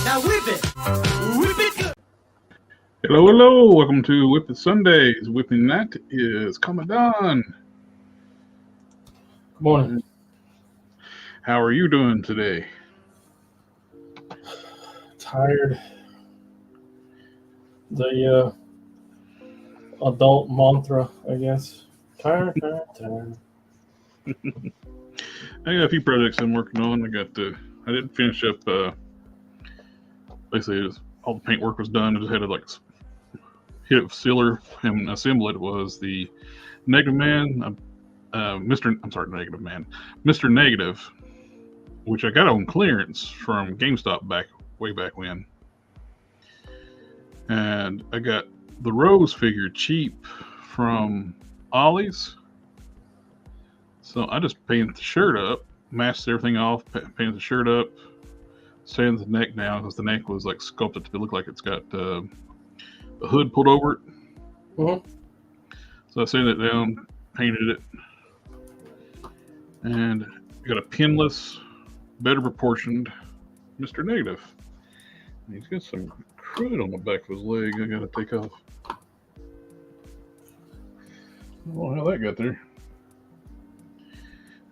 Now whip it good. Hello, hello. Welcome to WIP IT Sundays. Whipping that is Commandant. Good morning. How are you doing today? Tired. The adult mantra, I guess. Tired. I got a few projects I'm working on. I didn't finish up. Basically, all the paint work was done. I just had to hit it with sealer and assemble it. It was the Negative Man, Mr. Negative, which I got on clearance from GameStop way back when. And I got the Rose figure cheap from Ollie's. So I just painted the shirt up, masked everything off, painted the shirt up, sanded the neck down because the neck was like sculpted to look like it's got the hood pulled over it. Mm-hmm. So I sanded it down, painted it, and got a pinless, better proportioned Mr. Negative. And he's got some crud on the back of his leg I gotta take off. I don't know how that got there.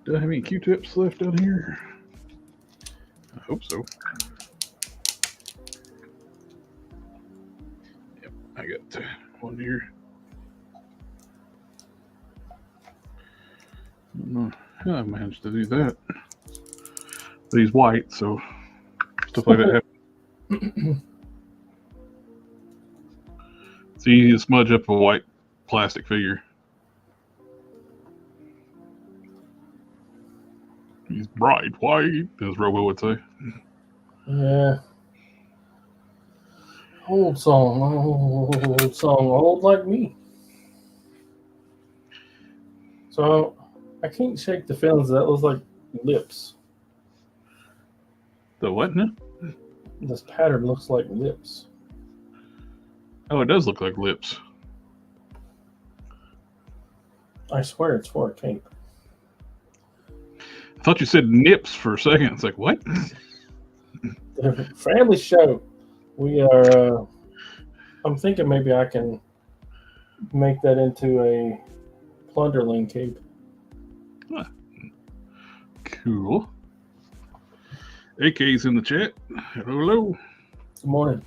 Do I have any Q-tips left down here? I hope so. Yep, I got one here. I don't know how I managed to do that. But he's white, so stuff like that happens. It's easy to smudge up a white plastic figure. He's bright white, as Robo would say. Yeah. Old song, old like me. So I can't shake the feelings that looks like lips. The what now? This pattern looks like lips. Oh, it does look like lips. I swear it's for a cape. I thought you said nips for a second. It's like, what? The family show. We are. I'm thinking maybe I can make that into a plunderling cape. Huh. Cool. AK's in the chat. Hello. Good morning.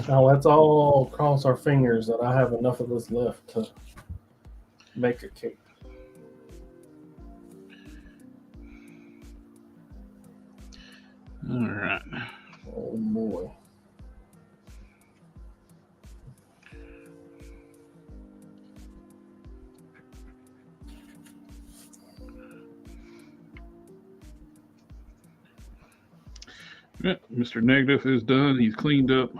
Now let's all cross our fingers that I have enough of this left to make a cape. All right. Oh boy. Yeah, Mr. Negative is done. He's cleaned up.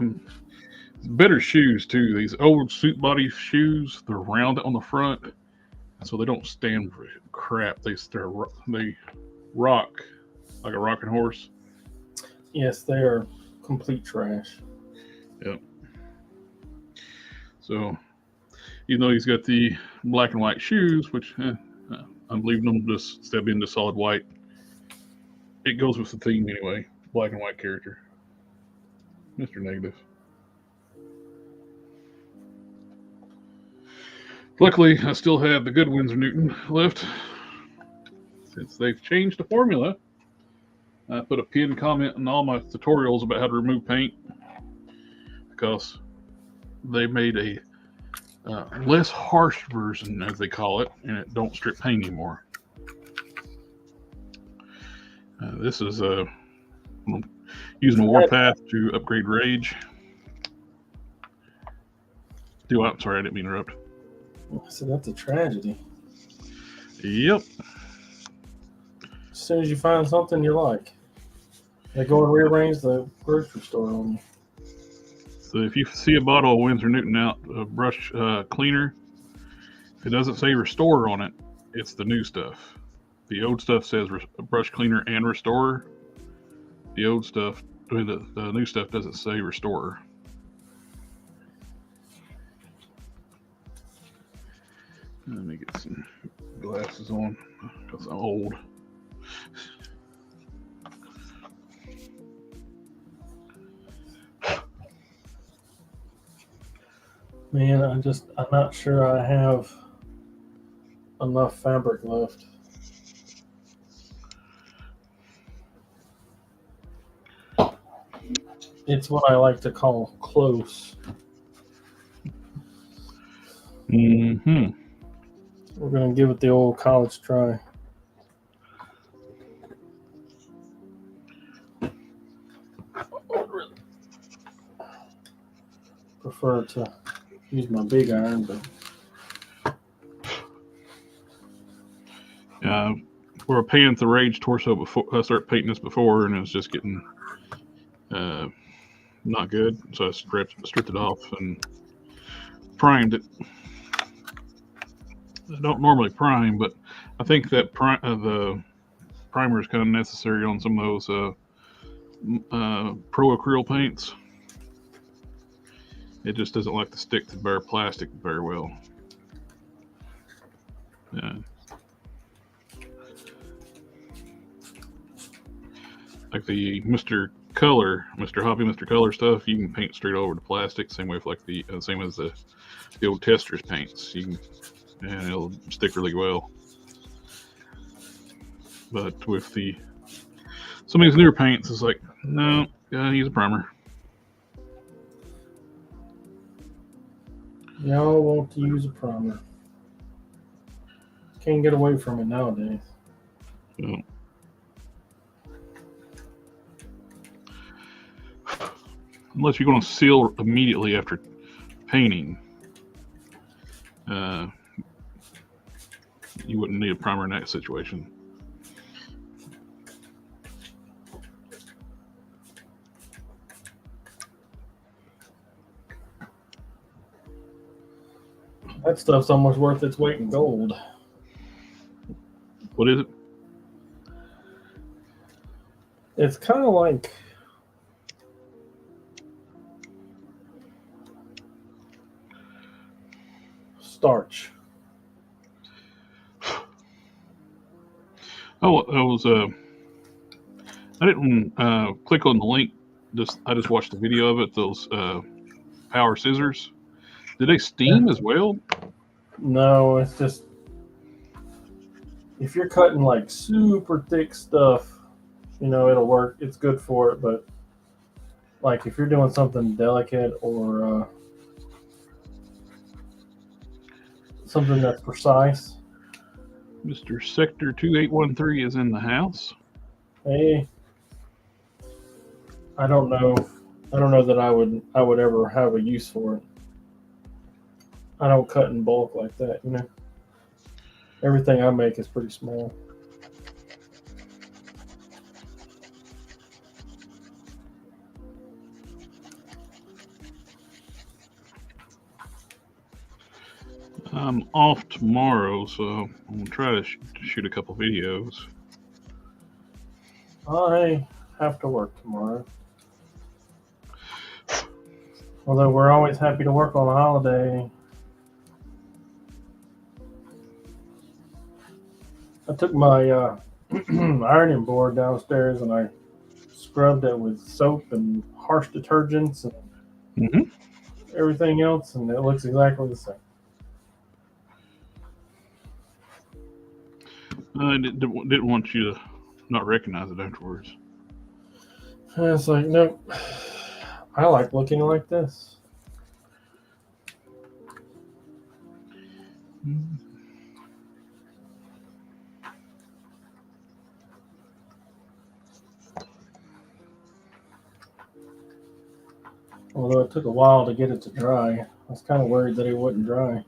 Better shoes too. These old suit body shoes, they're round on the front, so they don't stand for crap. They rock like a rocking horse. Yes, they are complete trash. Yep. So, even though he's got the black and white shoes, which I'm leaving them just instead of being the solid white, it goes with the theme anyway. Black and white character, Mr. Negative. Luckily, I still have the good Winsor Newton left. Since they've changed the formula, I put a pinned comment in all my tutorials about how to remove paint because they made a less harsh version, as they call it, and it don't strip paint anymore. This is using a Warpath to upgrade Rage. I'm sorry, I didn't mean to interrupt. So that's a tragedy. Yep. As soon as you find something you like, they go and rearrange the grocery store on you. So if you see a bottle of Winsor Newton out, brush cleaner, if it doesn't say Restore on it, it's the new stuff. The old stuff says brush cleaner and restorer. The old stuff, the new stuff doesn't say restorer. Let me get some glasses on because I'm old. Man, I'm not sure I have enough fabric left. It's what I like to call close. Mm-hmm. We're going to give it the old college try. I would really prefer to use my big iron, but We're painting the Rage torso before I started painting this before, and it was just getting not good. So I stripped it off and primed it. I don't normally prime, but I think that the primer is kind of necessary on some of those pro acrylic paints. It just doesn't like to stick to bare plastic very well. Yeah. Like the Mr. Hobby Mr. Color stuff, you can paint straight over the plastic. Same way with like the same as the old Testors paints. And it'll stick really well. But with some of these newer paints, it's like, no, gotta use a primer. y'all want to use a primer. Can't get away from it nowadays. So, unless you're going to seal immediately after painting, you wouldn't need a primer in that situation. That stuff's almost worth its weight in gold. What is it? It's kind of like starch. Oh, I didn't click on the link. I just watched the video of it. Those power scissors. Do they steam as well? No, it's just if you're cutting like super thick stuff, it'll work. It's good for it, but like if you're doing something delicate or something that's precise. Mr. Sector 2813 is in the house. Hey, I don't know that I would ever have a use for it. I don't cut in bulk like that, Everything I make is pretty small. I'm off tomorrow, so I'm going to try to shoot a couple videos. I have to work tomorrow. Although we're always happy to work on a holiday. I took my ironing board downstairs and I scrubbed it with soap and harsh detergents and everything else, and it looks exactly the same. I didn't want you to not recognize it afterwards. And it's like, nope. I like looking like this. Although it took a while to get it to dry. I was kind of worried that it wouldn't dry.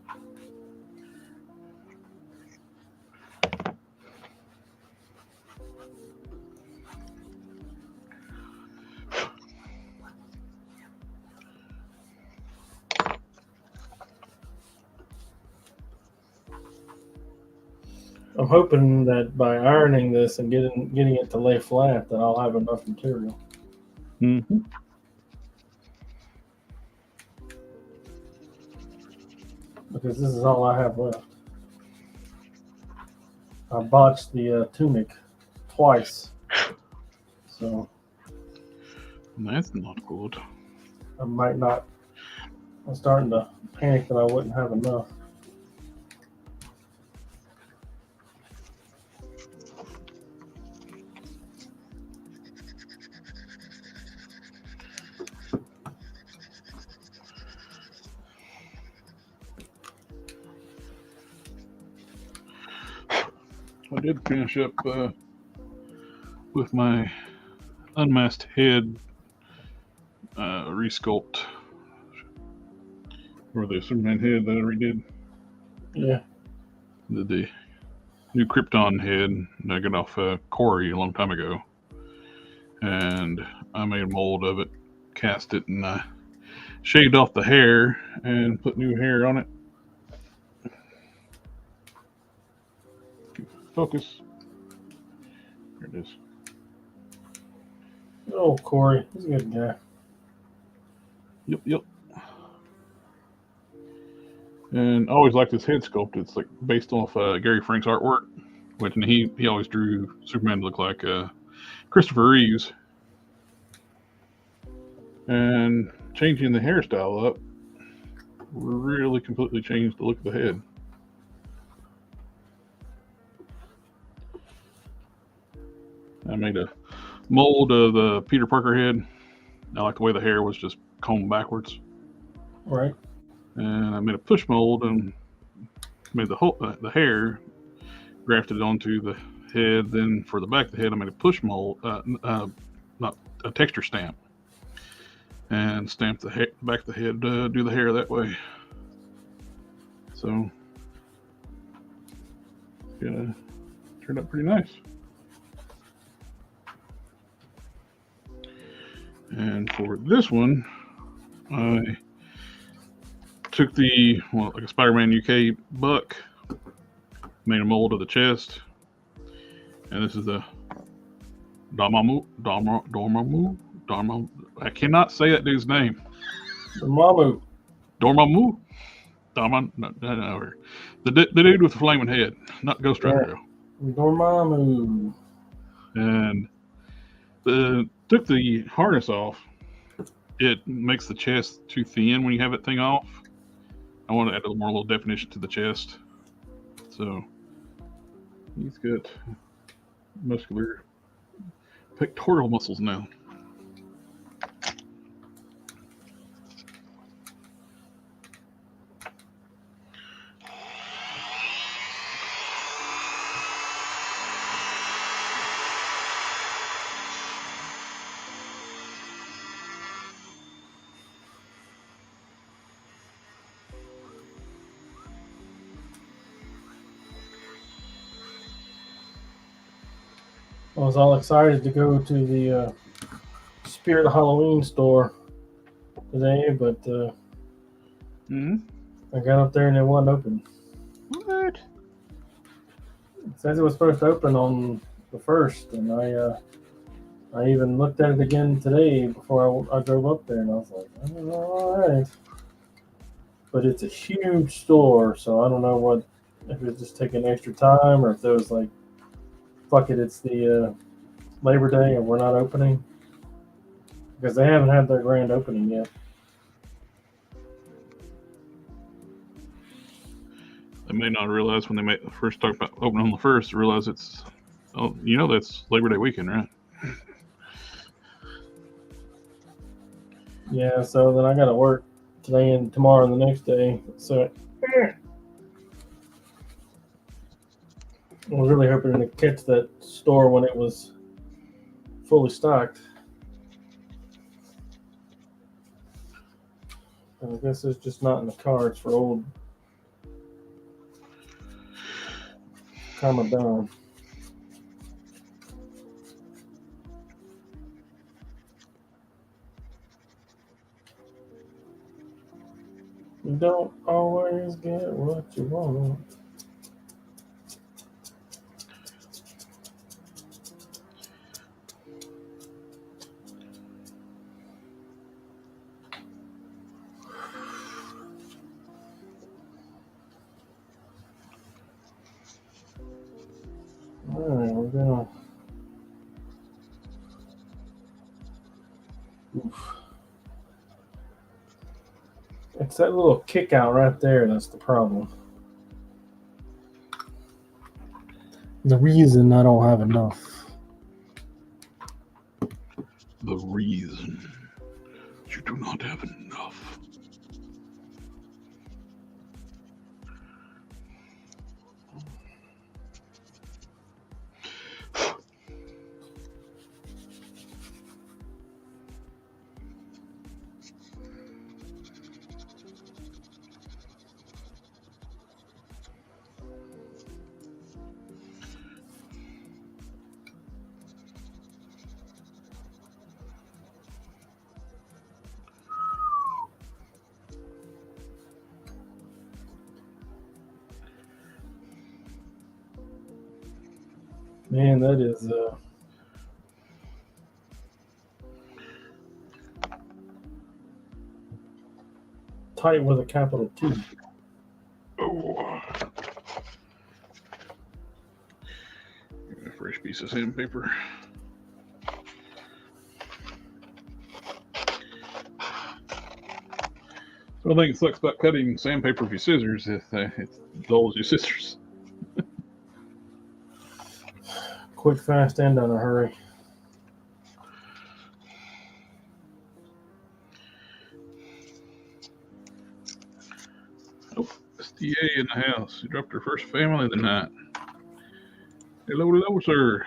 I'm hoping that by ironing this and getting it to lay flat, that I'll have enough material. Mm-hmm. Because this is all I have left. I botched the tunic twice. So That's not good. I might not. I'm starting to panic that I wouldn't have enough. I did finish up with my unmasked head resculpt for the Superman head that I redid. Yeah. The new Krypton head that I got off Corey a long time ago. And I made a mold of it, cast it, and I shaved off the hair and put new hair on it. Focus. There it is. Oh, Corey, he's a good guy. Yep. And I always liked this head sculpt. It's like based off Gary Frank's artwork, which he always drew Superman to look like Christopher Reeves. And changing the hairstyle up really completely changed the look of the head. I made a mold of the Peter Parker head. I like the way the hair was just combed backwards. Right. And I made a push mold and made the hair, grafted it onto the head. Then for the back of the head, I made a push mold, not a texture stamp, and stamped the back of the head to do the hair that way. So, yeah, turned out pretty nice. And for this one, I took like a SpiderMan UK buck, made a mold of the chest, and this is the Dormammu. I cannot say that dude's name. Dormammu. No. The dude with the flaming head, not Ghost Rider. Yeah. Dormammu. And took the harness off. It makes the chest too thin when you have that thing off. I want to add a little definition to the chest. So he's got muscular pectoral muscles now. I was all excited to go to the Spirit of Halloween store today, but I got up there and it wasn't open. What? It says it was supposed to open on the 1st, and I even looked at it again today before I drove up there, and I was like, oh, all right. But it's a huge store, so I don't know if it's just taking extra time or if there was like, fuck it, it's the Labor Day and we're not opening. Because they haven't had their grand opening yet. They may not realize when they first talk about opening on the 1st, realize it's, that's Labor Day weekend, right? Yeah, so then I got to work today and tomorrow and the next day. So I was really hoping to catch that store when it was fully stocked. I guess it's just not in the cards for old Commodore. You don't always get what you want. All right, we're gonna Oof. It's that little kick out right there that's the problem. The reason I don't have enough. The reason you do not have enough. Man, that is tight with a capital T. Oh. A fresh piece of sandpaper. So I think it sucks about cutting sandpaper with your scissors if it's dull as your scissors. Quick, fast, and in a hurry. Oh, SDA in the house. You dropped her first family of the night. Hello, sir.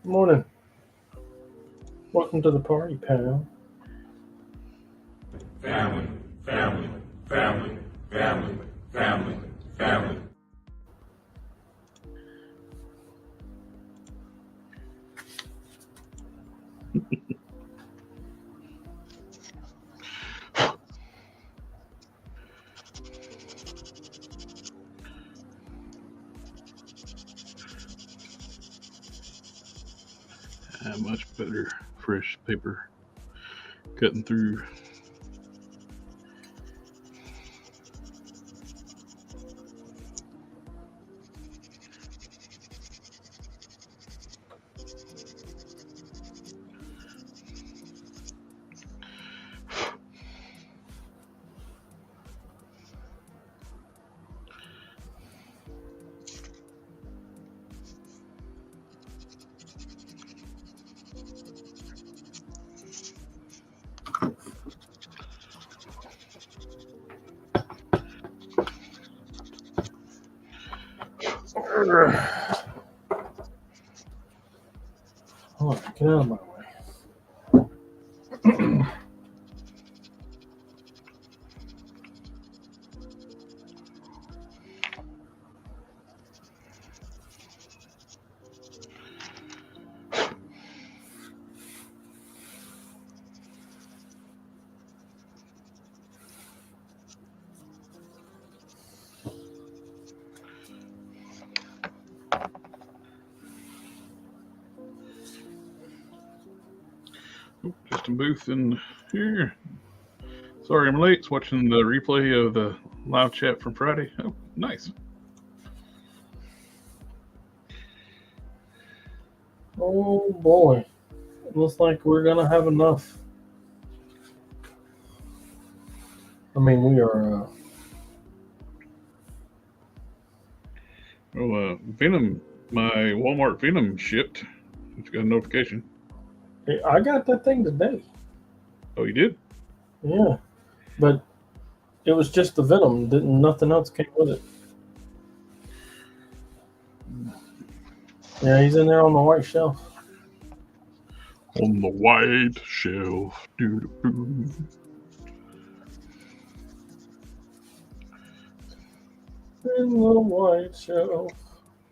Good morning. Welcome to the party, pal. Family, family, family, family, family, family. Much better fresh paper cutting through. Hold on, get out of my way. Just a booth in here. Sorry I'm late. It's watching the replay of the live chat from Friday. Oh, nice. Oh boy. It looks like we're gonna have enough. I mean, we are Venom, my Walmart Venom shipped. Just got a notification. hey, I got that thing today. Oh, you did? Yeah. But it was just the Venom, nothing else came with it. Yeah, he's in there on the white shelf. On the white shelf. Doo-doo-doo. In the white shelf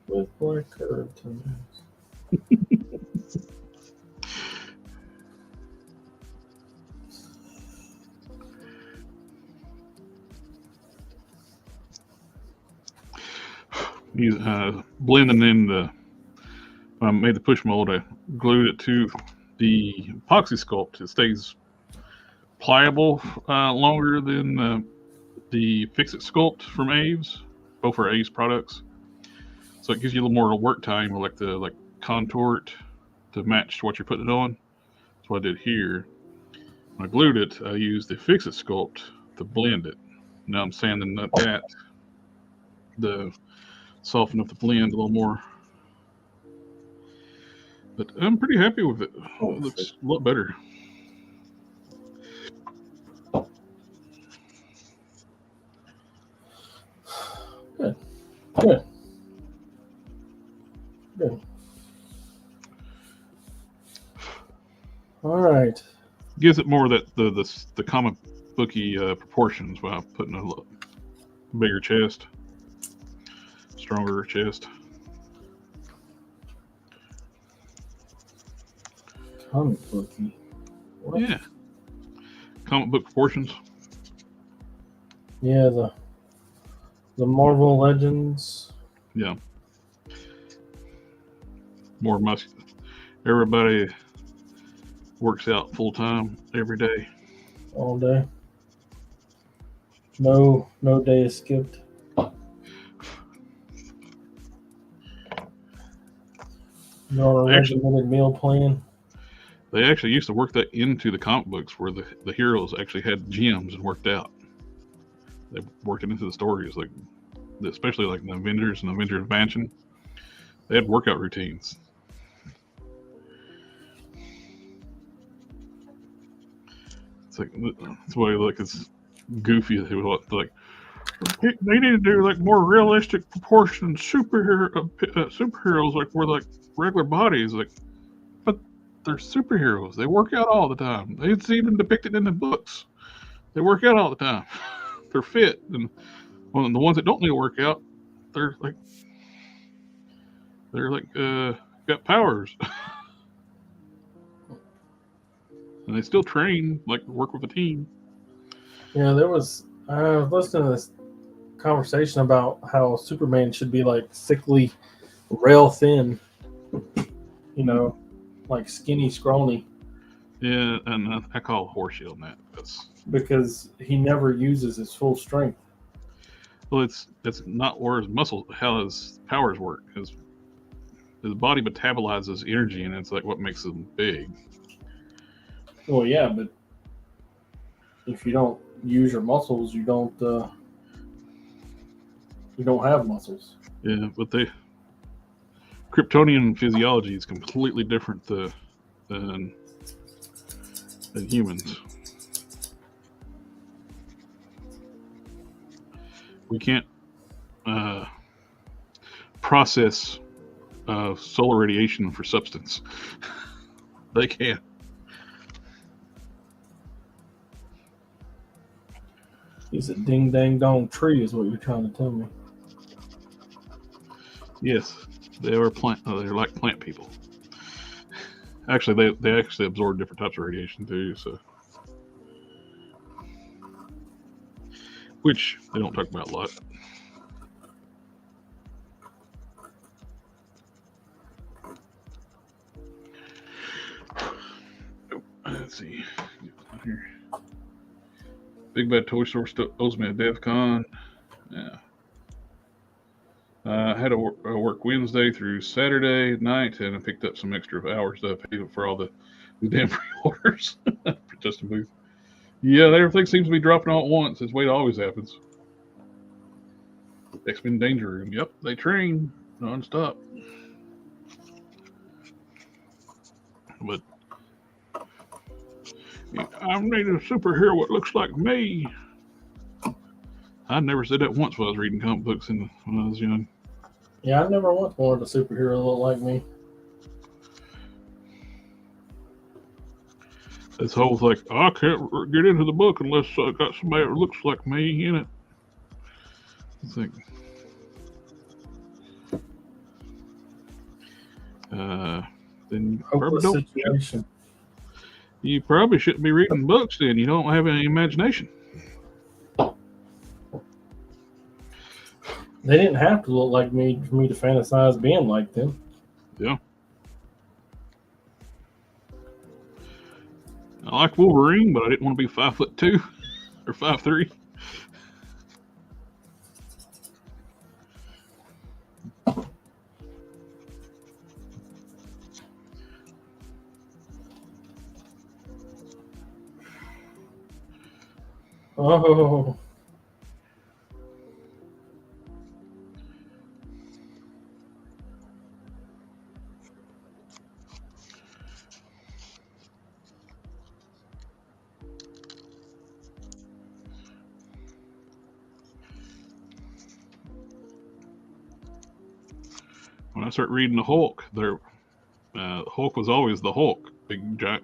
with black curtains. He's blending in the. I made the push mold. I glued it to the epoxy sculpt. It stays pliable longer than the Fixit sculpt from Aves. Both are Aves products, so it gives you a little more work time, like the contour it to match what you're putting it on. That's what I did here. When I glued it, I used the Fixit Sculpt to blend it. Now I'm sanding that to soften up the blend a little more. But I'm pretty happy with it. It looks a lot better. Good. Good. Good. All right. Gives it more that the comic booky proportions while putting a little bigger chest, stronger chest. Comic booky. What? Yeah. Comic book proportions. Yeah, the Marvel Legends. Yeah. More muscular. Everybody works out full time every day. All day. No day is skipped. No regimented meal plan. They actually used to work that into the comic books where the heroes actually had gyms and worked out. They worked it into the stories, like especially like the Avengers and Avengers Mansion. They had workout routines. It's like that's why like it's goofy. Like they need to do like more realistic proportions superheroes like were like regular bodies, like, but they're superheroes. They work out all the time. It's even depicted in the books. They work out all the time. They're fit, and well, the ones that don't need to work out, they're like got powers, and they still train, like work with a team. Yeah, I was listening to this conversation about how Superman should be like sickly, rail thin, like skinny, scrawny. Yeah, and I call horseshit on that. Because he never uses his full strength. Well, it's not where his muscle, how his powers work. His body metabolizes energy, and it's like what makes him big. Well, yeah, but if you don't use your muscles, you don't have muscles. Yeah, but Kryptonian physiology is completely different than humans. We can't process solar radiation for substance. They can. He's a ding dang dong tree, is what you're trying to tell me. Yes, they are they're like plant people. Actually, they actually absorb different types of radiation too. So, which they don't talk about a lot. Let's see. Here. Big Bad Toy Store still owes me a DEF CON. Yeah. I had to work Wednesday through Saturday night, and I picked up some extra hours to pay for all the damn pre-orders for Justin Booth. Yeah, everything seems to be dropping all at once. It's the way it always happens. X-Men Danger Room. Yep, they train nonstop. But I need a superhero that looks like me. I never said that once when I was reading comic books when I was young. Yeah, I never once wanted a superhero to look like me. This whole like, I can't get into the book unless I got somebody that looks like me in it. It's like, then you probably shouldn't be reading books then. You don't have any imagination. They didn't have to look like me for me to fantasize being like them. Yeah. I like Wolverine, but I didn't want to be 5'2" or 5'3". Oh. When I start reading the Hulk, Hulk was always the Hulk, big giant,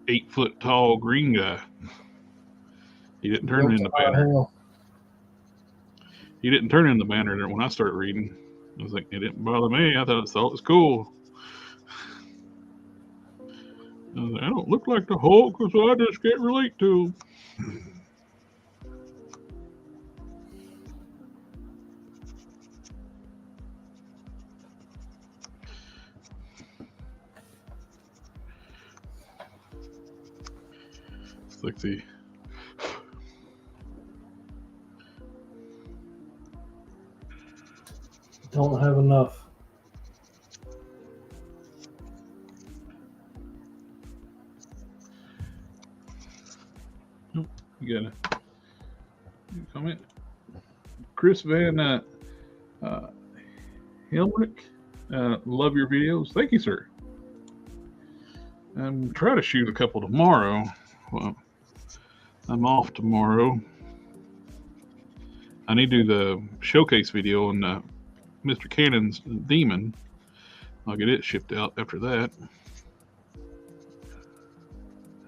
8-foot tall green guy. He didn't turn into Banner. He didn't turn into Banner when I started reading. I was like, it didn't bother me. I thought it was cool. I was like, I don't look like the Hulk, so I just can't relate to him. Let's see. Don't have enough. Nope. You got a comment? Chris Van Helmrich, love your videos. Thank you, sir. Try to shoot a couple tomorrow. Well, I'm off tomorrow. I need to do the showcase video on Mr. Cannon's Demon. I'll get it shipped out after that.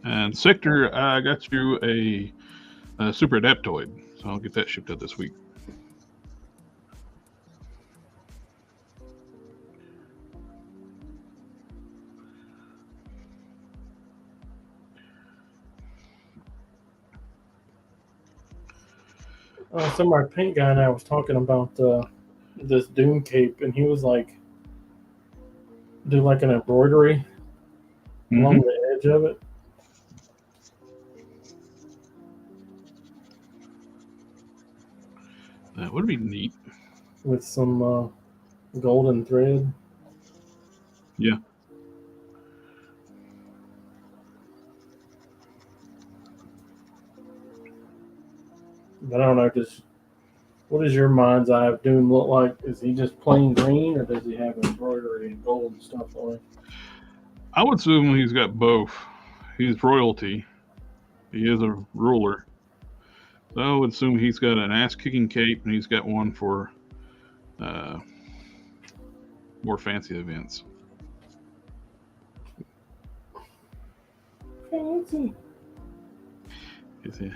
And Sector, I got you a Super Adaptoid, so I'll get that shipped out this week. Some of our paint guy and I was talking about this Doom cape, and he was like, do like an embroidery along the edge of it. That would be neat. With some golden thread. Yeah. But I don't know, what does your mind's eye of Doom look like? Is he just plain green, or does he have embroidery and gold and stuff on it? I would assume he's got both. He's royalty. He is a ruler. So I would assume he's got an ass-kicking cape, and he's got one for more fancy events. Fancy. Is he?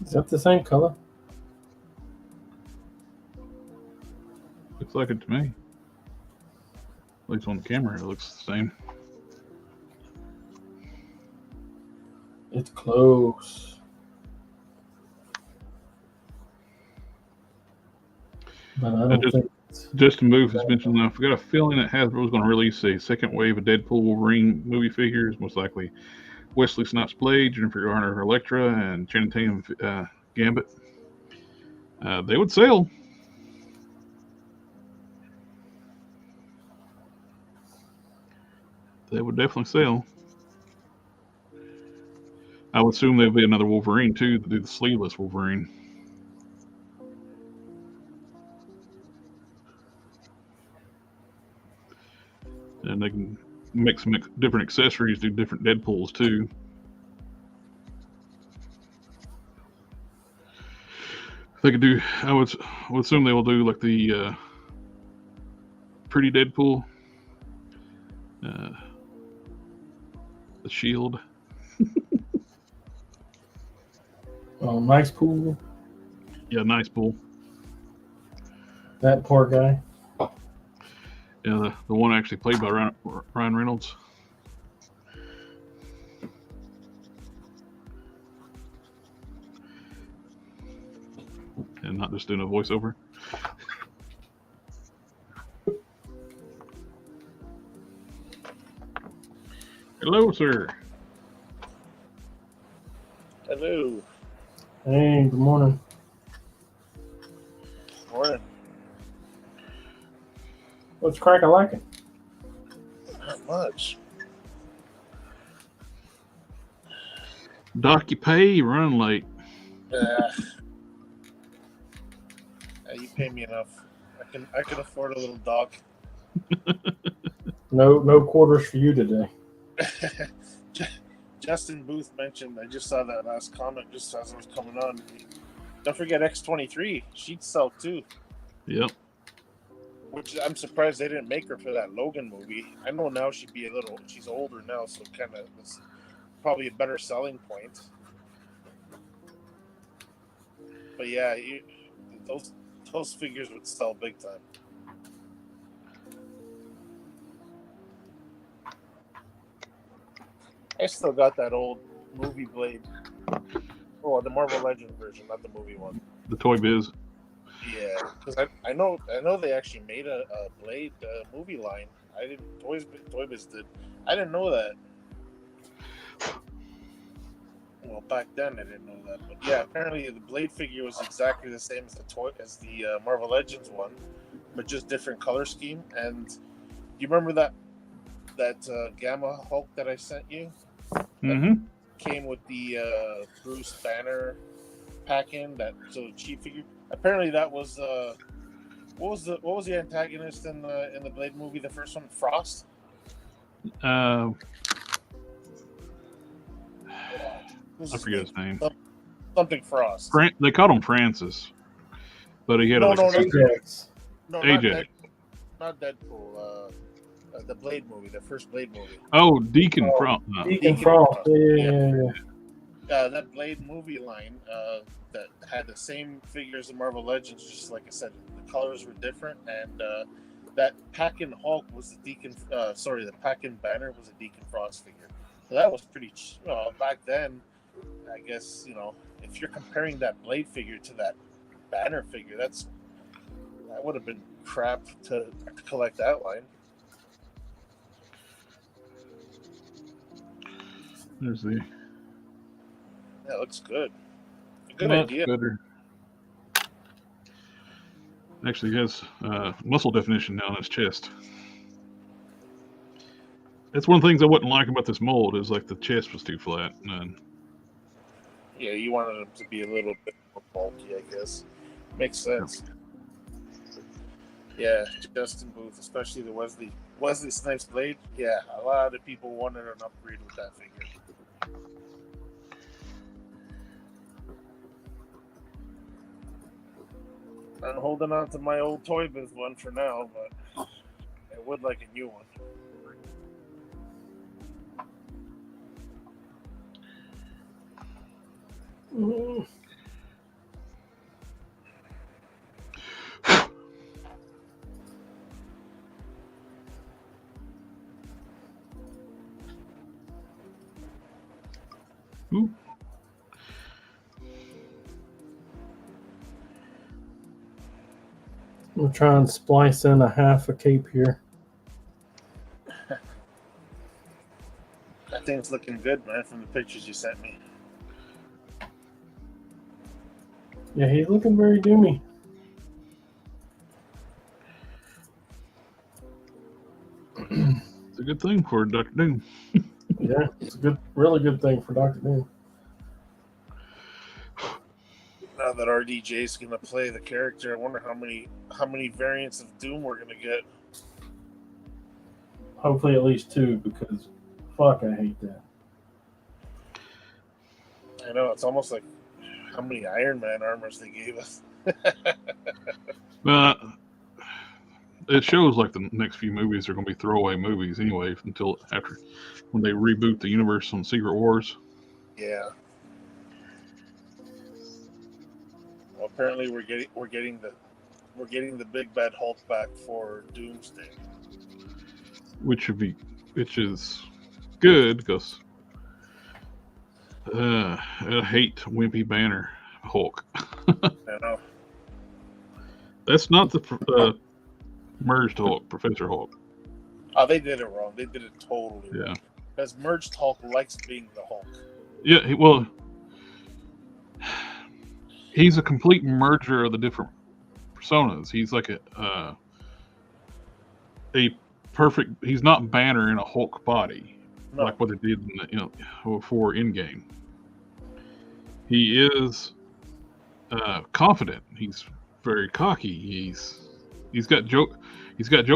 Is that the same color? Looks like it to me. At least on the camera, it looks the same. It's close. But I don't think just to move has mentioned. I've got a feeling that Hasbro is going to release a second wave of Deadpool Wolverine movie figures, most likely Wesley Snipes Blade, Jennifer Garner Elektra, and Channing Tatum Gambit. They would sell. They would definitely sell. I would assume there'd be another Wolverine too to do the sleeveless Wolverine. And they can mix different accessories, do different Deadpools too. They could do. I would assume they will do like the pretty Deadpool, the Shield. Oh, nice pool. Yeah, nice pool. That poor guy. Yeah, the one actually played by Ryan Reynolds. and not just doing a voiceover. Hello, sir. Hello. Hey, good morning. Morning. What's crack? I like it. Not much. Doc, you pay, you run late. You pay me enough. I can afford a little dock. No quarters for you today. Justin Booth mentioned, I just saw that last comment just as I was coming on. Don't forget X-23. She'd sell too. Yep. Which I'm surprised they didn't make her for that Logan movie. I know now she's older now, so kind of it's probably a better selling point. But yeah, those figures would sell big time. I still got that old movie blade. Oh, the Marvel Legends version, not the movie one. The Toy Biz. Yeah, because I know they actually made a blade movie line. I didn't. Toy Biz did. I didn't know that. Well, back then I didn't know that, but yeah, apparently the blade figure was exactly the same as the Marvel Legends one, but just different color scheme. And you remember that Gamma Hulk that I sent you? Mm-hmm. Came with the Bruce Banner pack-in, that so cheap figure. Apparently that was what was the antagonist in the Blade movie, the first one, Frost? I forget his name. Something Frost. They called him Francis, but he had Ajax. Ajax. Not Deadpool. The Blade movie, the first Blade movie. Oh, Deacon Frost. Deacon Frost. Yeah. That Blade movie line that had the same figures in Marvel Legends, just like I said, the colors were different, and that Pack-in Hulk was the Deacon. The Pack-in Banner was a Deacon Frost figure. So that was pretty. Back then, I guess if you're comparing that Blade figure to that Banner figure, that would have been crap to collect that line. There's the. Yeah, it looks good. Good idea. Better. Actually, he has muscle definition now in his chest. That's one of the things I wouldn't like about this mold is like the chest was too flat. Yeah, you wanted him to be a little bit more bulky, I guess. Makes sense. Yeah, Justin Booth, especially the Wesley Snipes blade. Yeah, a lot of people wanted an upgrade with that figure. I'm holding on to my old Toy Biz one for now, but I would like a new one. Mm-hmm. Ooh. I'm trying to splice in a half a cape here. That thing's looking good, man, from the pictures you sent me. Yeah, he's looking very doomy. It's a good thing for Dr. Doom. Yeah, it's a really good thing for Dr. Doom. Now that RDJ is going to play the character, I wonder how many variants of Doom we're going to get. Hopefully at least 2, because fuck, I hate that. I know, it's almost like how many Iron Man armors they gave us. It shows like the next few movies are going to be throwaway movies anyway until after when they reboot the universe on Secret Wars. Yeah. Well, apparently we're getting the big bad Hulk back for Doomsday, which is good because I hate wimpy Banner Hulk. I know. That's not the merged Hulk, Professor Hulk. Oh, they did it wrong. They did it totally Yeah. wrong. Because merged Hulk likes being the Hulk. Yeah, well, he's a complete merger of the different personas. He's like a perfect. He's not Banner in a Hulk body, No. like what they did for Endgame. He is confident. He's very cocky. He's got Joe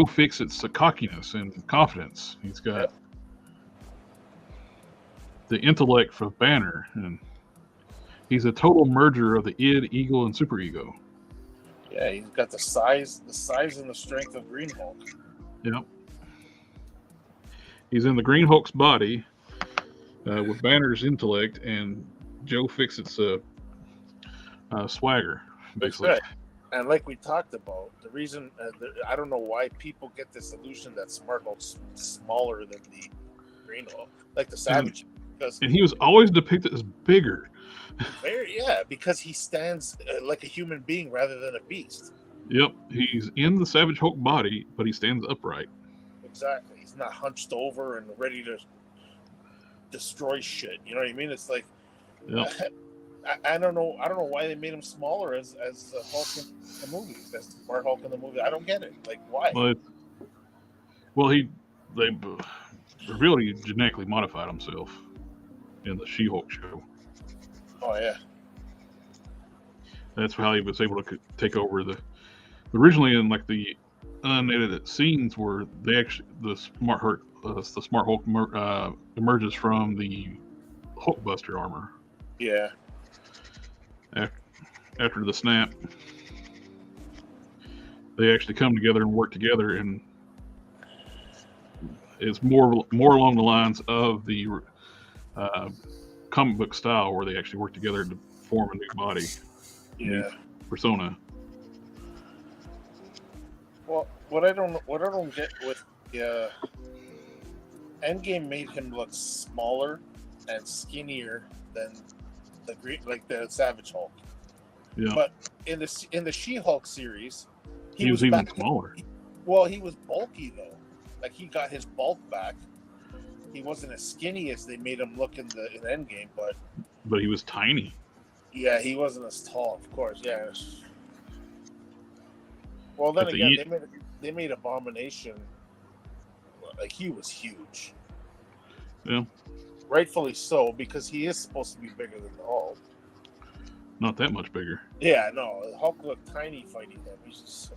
Fixit's cockiness and confidence. He's got the intellect for Banner, and he's a total merger of the id, ego, and superego. Yeah, he's got the size and the strength of Green Hulk. Yep. He's in the Green Hulk's body with Banner's intellect and Joe Fixit's swagger, basically. Right. And like we talked about, the reason I don't know why people get this illusion that Smart Hulk's smaller than the Green Hulk, like the Savage. And he was always depicted as bigger. Because he stands like a human being rather than a beast. Yep, he's in the Savage Hulk body, but he stands upright. Exactly. He's not hunched over and ready to destroy shit. You know what I mean? It's like, I don't know why they made him smaller as Hulk in the movie, as Smart Hulk in the movie. I don't get it. Like, why? They revealed he genetically modified himself in the She-Hulk show. Oh yeah. That's how he was able to take over originally in like the unedited scenes where the Smart Hulk emerges from the Hulkbuster armor. Yeah. After the snap, they actually come together and work together, and it's more along the lines of the comic book style where they actually work together to form a new body, new persona. Well, what I don't get with Endgame made him look smaller and skinnier than the Savage Hulk. Yeah. But in the She-Hulk series, he was even smaller. He was bulky though. Like he got his bulk back. He wasn't as skinny as they made him look in Endgame, but he was tiny. Yeah, he wasn't as tall, of course. Yeah. Well, then again, they made Abomination like he was huge. Yeah. Rightfully so, because he is supposed to be bigger than the Hulk. Not that much bigger. Yeah, no, the Hulk looked tiny fighting him. He's just.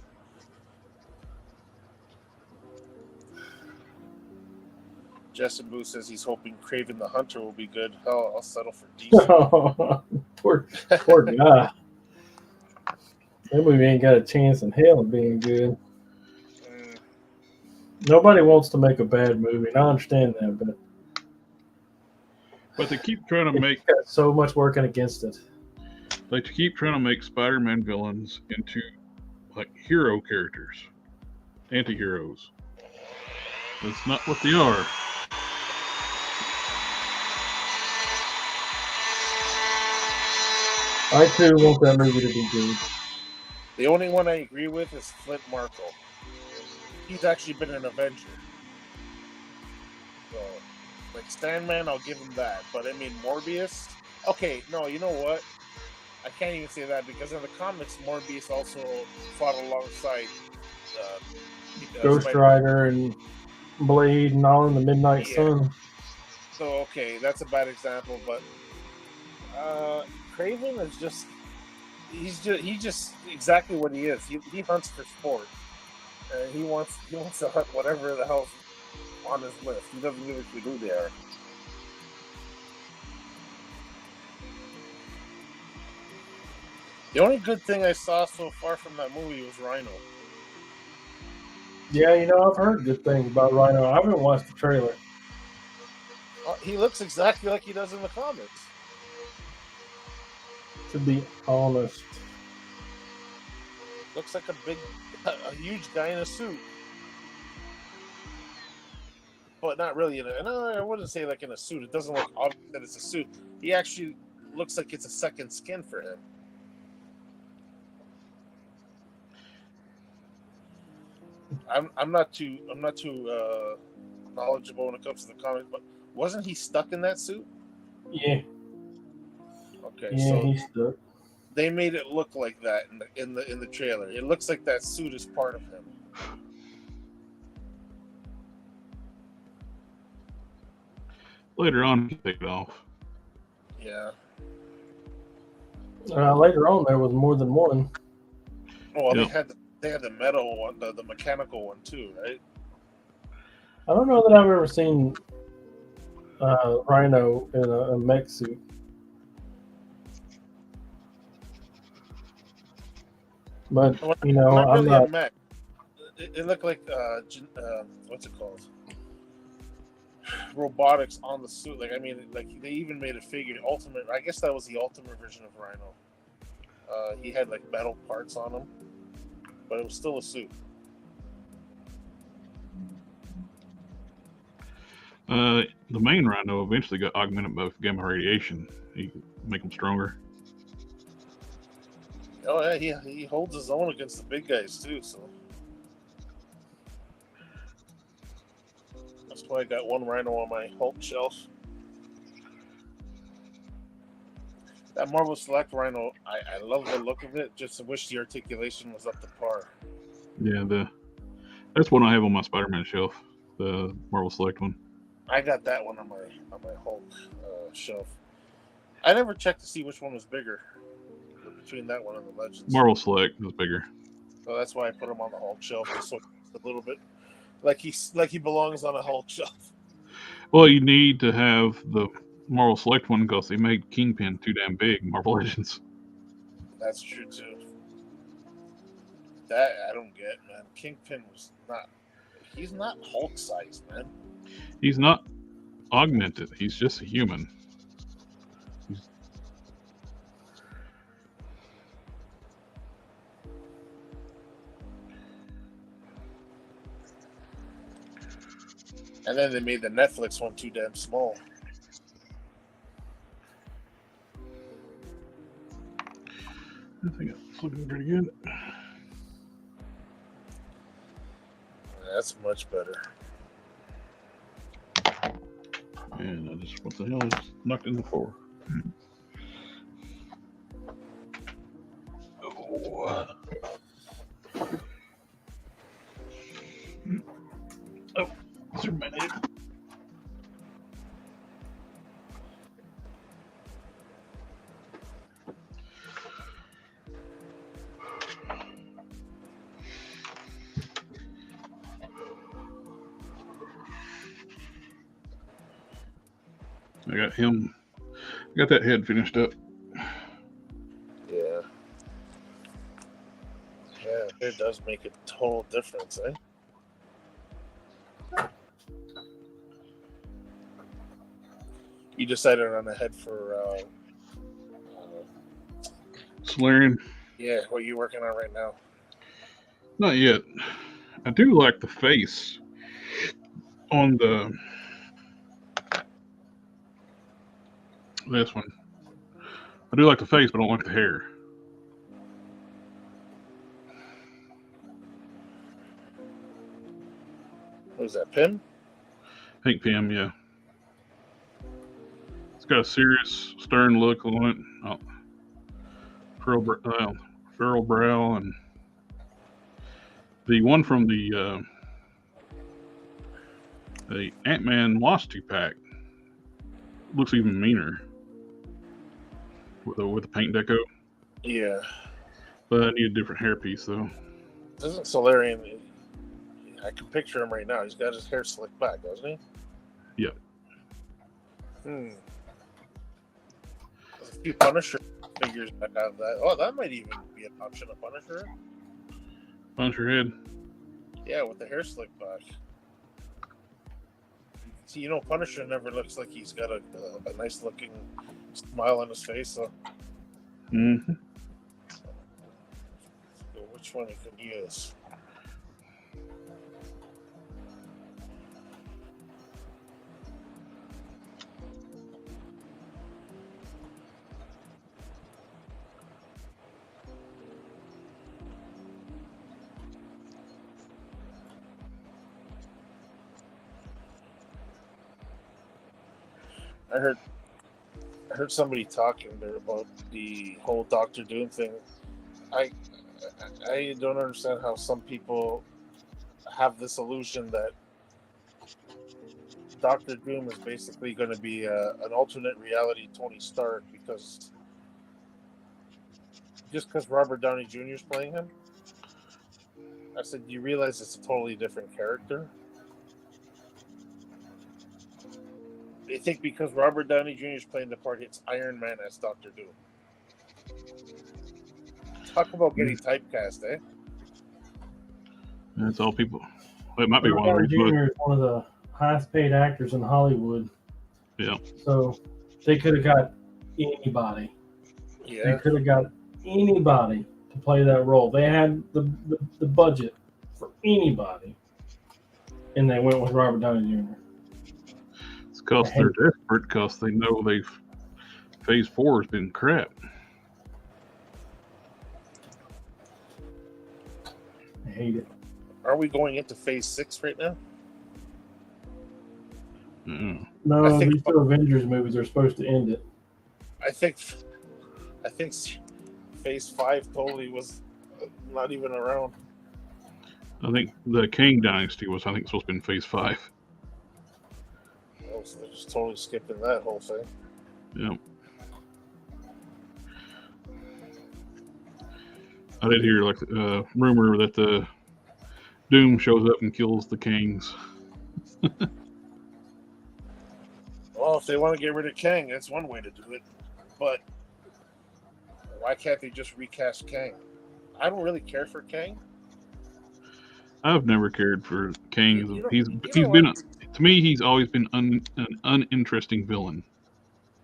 Justin Boo says he's hoping Kraven the Hunter will be good. Hell, I'll settle for decent. Poor guy. That movie ain't got a chance in hell of being good. Nobody wants to make a bad movie, and I understand that, but they keep trying to make got so much working against it. They keep trying to make Spider-Man villains into like hero characters, anti-heroes. That's not what they are. I too want that movie to be good. The only one I agree with is Flint Marko. He's actually been an Avenger. So, like Sandman, I'll give him that. But I mean, Morbius. Okay, no, you know what? I can't even say that because in the comics, Morbius also fought alongside Ghost Rider and Blade and all in the Midnight Sun. So okay, that's a bad example, but Kraven is he's just exactly what he is. He hunts for sport, and he wants to hunt whatever the hell's on his list. He doesn't give a shit who they are. The only good thing I saw so far from that movie was Rhino. Yeah, I've heard good things about Rhino. I haven't watched the trailer. He looks exactly like he does in the comics. To be honest. Looks like a huge guy in a suit. But not really I wouldn't say like in a suit. It doesn't look obvious that it's a suit. He actually looks like it's a second skin for him. I'm not too knowledgeable when it comes to the comic, but wasn't he stuck in that suit? Yeah. Okay, Yeah, so he's stuck. they made it look like that in the trailer. It looks like that suit is part of him. Later on, he take it off. Yeah. Later on, there was more than one. Well, Yep. they had the metal one, the mechanical one too, right? I don't know that I've ever seen Rhino in a mech suit. But Well, you know, not I'm really a not. mech. It looked like what's it called? Robotics on the suit. Like, I mean, like they even made a figure. Ultimate. I guess that was the ultimate version of Rhino. He had like metal parts on him, but it was still a suit. The main Rhino eventually got augmented by gamma radiation. He could make him stronger. Oh yeah, he holds his own against the big guys too. So that's why I got one Rhino on my Hulk shelf. That Marvel Select Rhino, I love the look of it. Just wish the articulation was up to par. Yeah, that's one I have on my SpiderMan shelf. The Marvel Select one. I got that one on my Hulk shelf. I never checked to see which one was bigger between that one and the Legends. Marvel Select is bigger. So that's why I put him on the Hulk shelf, just so a little bit like he belongs on a Hulk shelf. Well, you need to have the Marvel Select one because they made Kingpin too damn big. Marvel Legends. That's true too. That I don't get, man. Kingpin was not. He's not Hulk sized, man. He's not augmented. He's just a human. And then they made the Netflix one too damn small. I think it's looking pretty good. That's much better. And I just, what the hell, just knocked in the floor. Oh. Oh, Superman head. I got him. Got that head finished up. Yeah. Yeah, it does make a total difference, eh? You decided on a head for Solarian. yeah, what are you working on right now? Not yet. I do like the face on this one. I do like the face, but I don't like the hair. What is that, Pim? Pink Pim, yeah. It's got a serious, stern look on it. Oh. Furrowed brow, and the one from the Ant-Man Wasp 2-pack looks even meaner with the paint deco. Yeah. But I need a different hairpiece though. Doesn't Solarian? I can picture him right now. He's got his hair slicked back, doesn't he? Yep. There's a few Punisher figures that have that. Oh, that might even be an option. A Punisher. Punisher head. Yeah, with the hair slicked back. See, you know, Punisher never looks like he's got a nice looking smile on his face. So. Mm-hmm. So which one you can use? I heard somebody talking there about the whole Doctor Doom thing. I don't understand how some people have this illusion that Doctor Doom is basically going to be an alternate reality Tony Stark just because Robert Downey Jr. is playing him. I said, you realize it's a totally different character? They think because Robert Downey Jr. is playing the part, it's Iron Man as Doctor Doom. Talk about getting typecast, eh? That's all people. Well, it might be one Robert of the Downey reasons. Jr. is one of the highest paid actors in Hollywood. Yeah. So they could have got anybody. Yeah. They could have got anybody to play that role. They had the budget for anybody, and they went with Robert Downey Jr. It's because they're desperate because they know Phase 4 has been crap. I hate it. Are we going into Phase 6 right now? Mm. No, these two Avengers movies are supposed to end it. I think Phase 5 totally was not even around. I think the Kang Dynasty was, supposed to be in Phase 5. Oh, so they're just totally skipping that whole thing. Yeah. I did hear a rumor that the Doom shows up and kills the Kangs. Well, if they want to get rid of Kang, that's one way to do it. But why can't they just recast Kang? I don't really care for Kang. I've never cared for Kang. He's been to me. He's always been an uninteresting villain.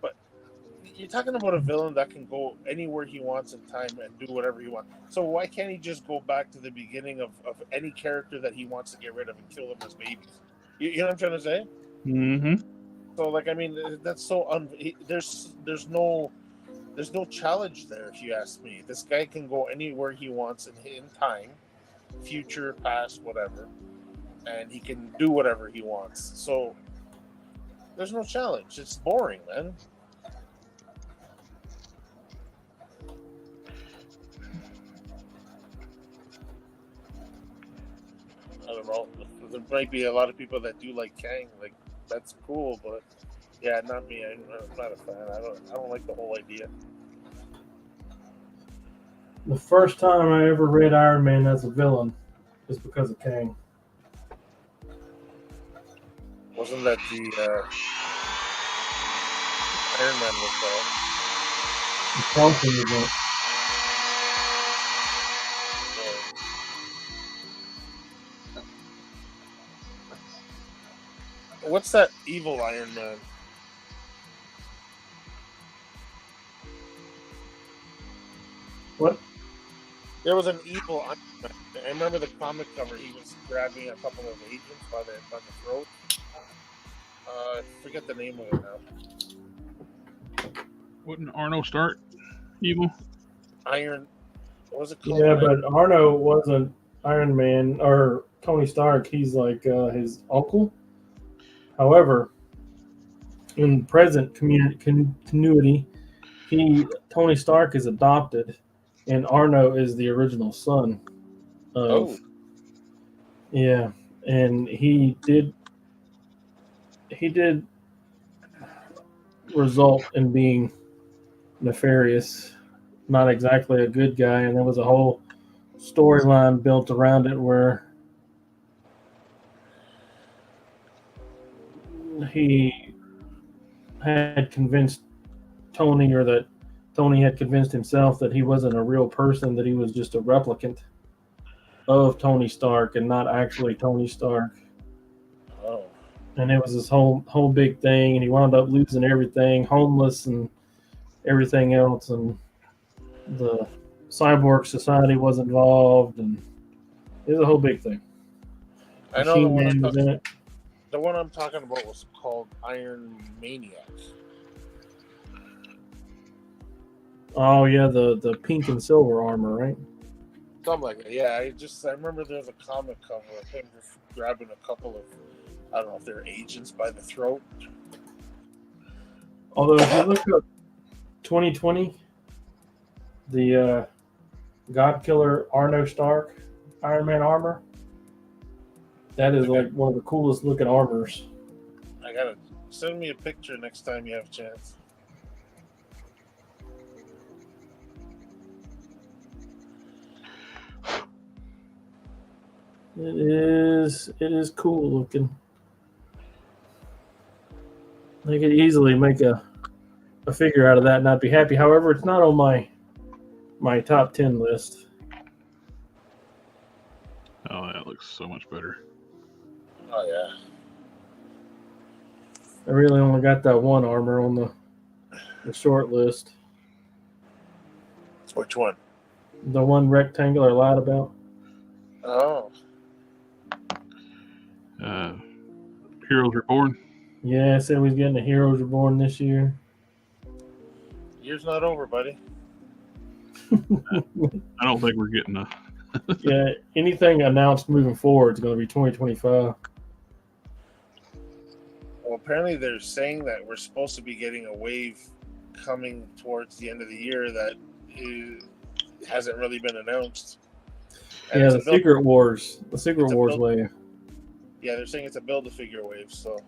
But you're talking about a villain that can go anywhere he wants in time and do whatever he wants. So why can't he just go back to the beginning of any character that he wants to get rid of and kill them as babies? You know what I'm trying to say? Mm-hmm. So that's so there's no challenge there, if you ask me. This guy can go anywhere he wants in time, future, past, whatever, and he can do whatever he wants. So there's no challenge. It's boring, man. I don't know. There might be a lot of people that do like Kang. Like, that's cool, but yeah, not me. I'm not a fan. I don't like the whole idea. The first time I ever read Iron Man as a villain is because of Kang. Wasn't that the Iron Man was The Crossing event. What's that evil Iron Man? What? There was an evil Iron Man. I remember the comic cover. He was grabbing a couple of agents by the throat. I forget the name of it now. Wouldn't Arno start evil? What was it called? Yeah, but Arno wasn't Iron Man or Tony Stark. He's like his uncle. However, in present continuity, Tony Stark is adopted, and Arno is the original son of. Oh. Yeah, and he did result in being nefarious, not exactly a good guy, and there was a whole storyline built around it where he had convinced Tony, or that Tony had convinced himself that he wasn't a real person, that he was just a replicant of Tony Stark and not actually Tony Stark. Oh. And it was this whole big thing, and he wound up losing everything, homeless and everything else, and the Cyborg Society was involved, and it was a whole big thing. I know Machine Man was in it. the one I'm talking about was called Iron Maniac. Oh yeah, the pink and silver armor, right? Something like that. Yeah, I remember there was a comic cover of him just grabbing a couple of, I don't know if they're agents by the throat. Although if you look up 2020, the God Killer Arno Stark Iron Man armor, that is like one of the coolest looking armors. I gotta send me a picture next time you have a chance. It is cool looking. I could easily make a figure out of that and not be happy. However, it's not on my top 10 list. Oh, that looks so much better. Oh yeah. I really only got that one armor on the short list. Which one? The one rectangular lied about. Oh. Heroes Reborn. Yeah, I said we was getting a Heroes Reborn this year. Year's not over, buddy. I don't think we're getting a. Yeah, anything announced moving forward is going to be 2025. Well, apparently they're saying that we're supposed to be getting a wave coming towards the end of the year that hasn't really been announced. And Yeah, the Secret Wars wave. Yeah, they're saying it's a Build-A-Figure wave, so.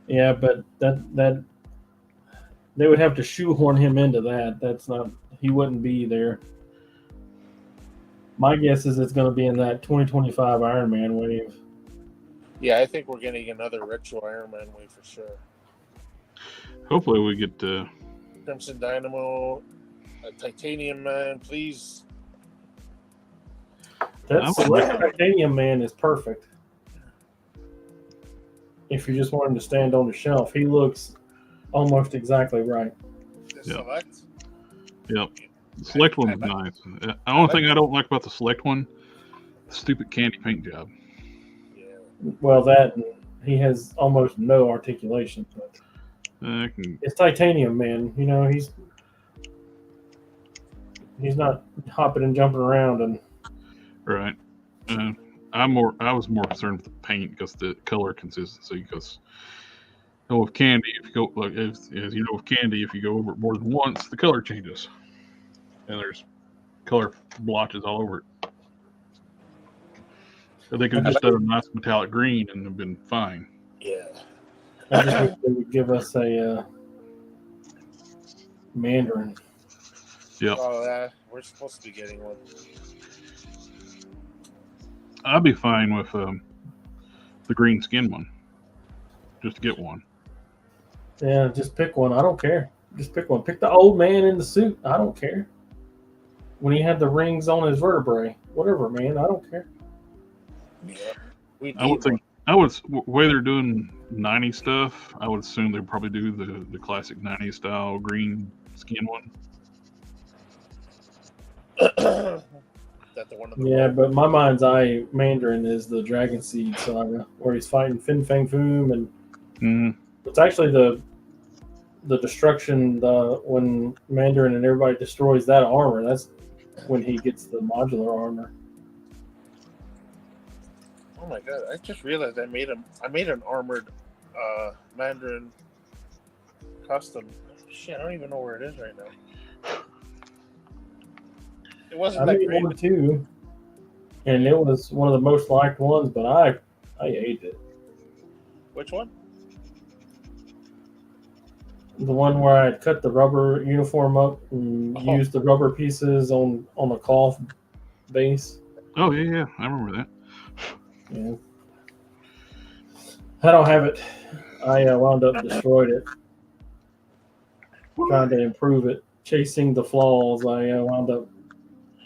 Yeah, but that they would have to shoehorn him into that. That's not, he wouldn't be there. My guess is it's going to be in that 2025 Iron Man wave. Yeah, I think we're getting another retro Iron Man wave for sure. Hopefully we get Crimson Dynamo, a Titanium Man, please. That Select Titanium Man is perfect. If you just want him to stand on the shelf, he looks almost exactly right. The Select? Yep. The Select one was nice. The only thing I don't like about the Select one, the stupid candy paint job. Yeah. Well, that, and he has almost no articulation. But it's Titanium Man. You know, he's not hopping and jumping around and. Right. I was more concerned with the paint because the color consistency. Because with candy, if you go like as you know with candy, if you go over it more than once, the color changes, and there's color blotches all over it. So they could have just done a nice metallic green and have been fine. Yeah. I just wish they would give us a Mandarin. Yep. Oh, yeah. We're supposed to be getting one. I'd be fine with the green skin one. Just to get one. Yeah, just pick one. I don't care. Just pick one. Pick the old man in the suit. I don't care. When he had the rings on his vertebrae. Whatever, man. I don't care. Yeah. I would think way they're doing 90s stuff, I would assume they'd probably do the classic 90s style green skin one. That the one on the Yeah, but my mind's eye Mandarin is the Dragon Seed saga where he's fighting Fin Fang Foom, and it's actually the destruction when Mandarin and everybody destroys that armor. That's when he gets the modular armor. Oh my god! I just realized I made an armored Mandarin custom. Shit, I don't even know where it is right now. It wasn't I that made great. one too, and it was one of the most liked ones, but I ate it. Which one? The one where I had cut the rubber uniform up and used the rubber pieces on the cloth base. Oh yeah, I remember that. Yeah. I don't have it. I wound up destroyed it. Trying to improve it. Chasing the flaws, I wound up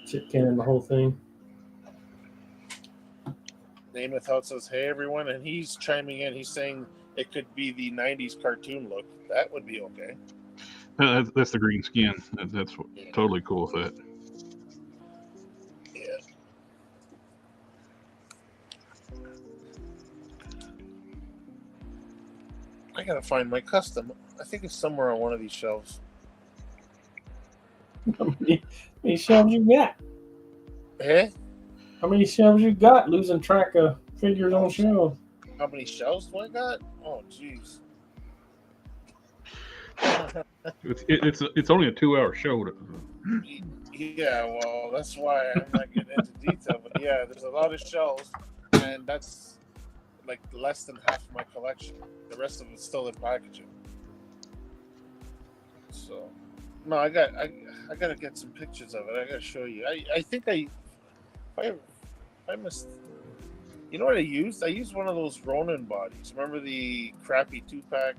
chit-canning the whole thing. Nameth H says, "Hey everyone," and he's chiming in. He's saying it could be the '90s cartoon look. That would be okay. That's the green skin. That's totally cool with that. Yeah. I gotta find my custom. I think it's somewhere on one of these shelves. How many shelves you got? Eh? How many shelves you got? Losing track of figures on shelves. How many shelves do I got? Oh, jeez. It's only a 2-hour show. Yeah, well, that's why I'm not getting into detail. But yeah, there's a lot of shells, and that's like less than half of my collection. The rest of it's still in packaging. So, no, I gotta get some pictures of it. I gotta show you. I think I missed. You know what I used? I used one of those Ronin bodies. Remember the crappy 2-pack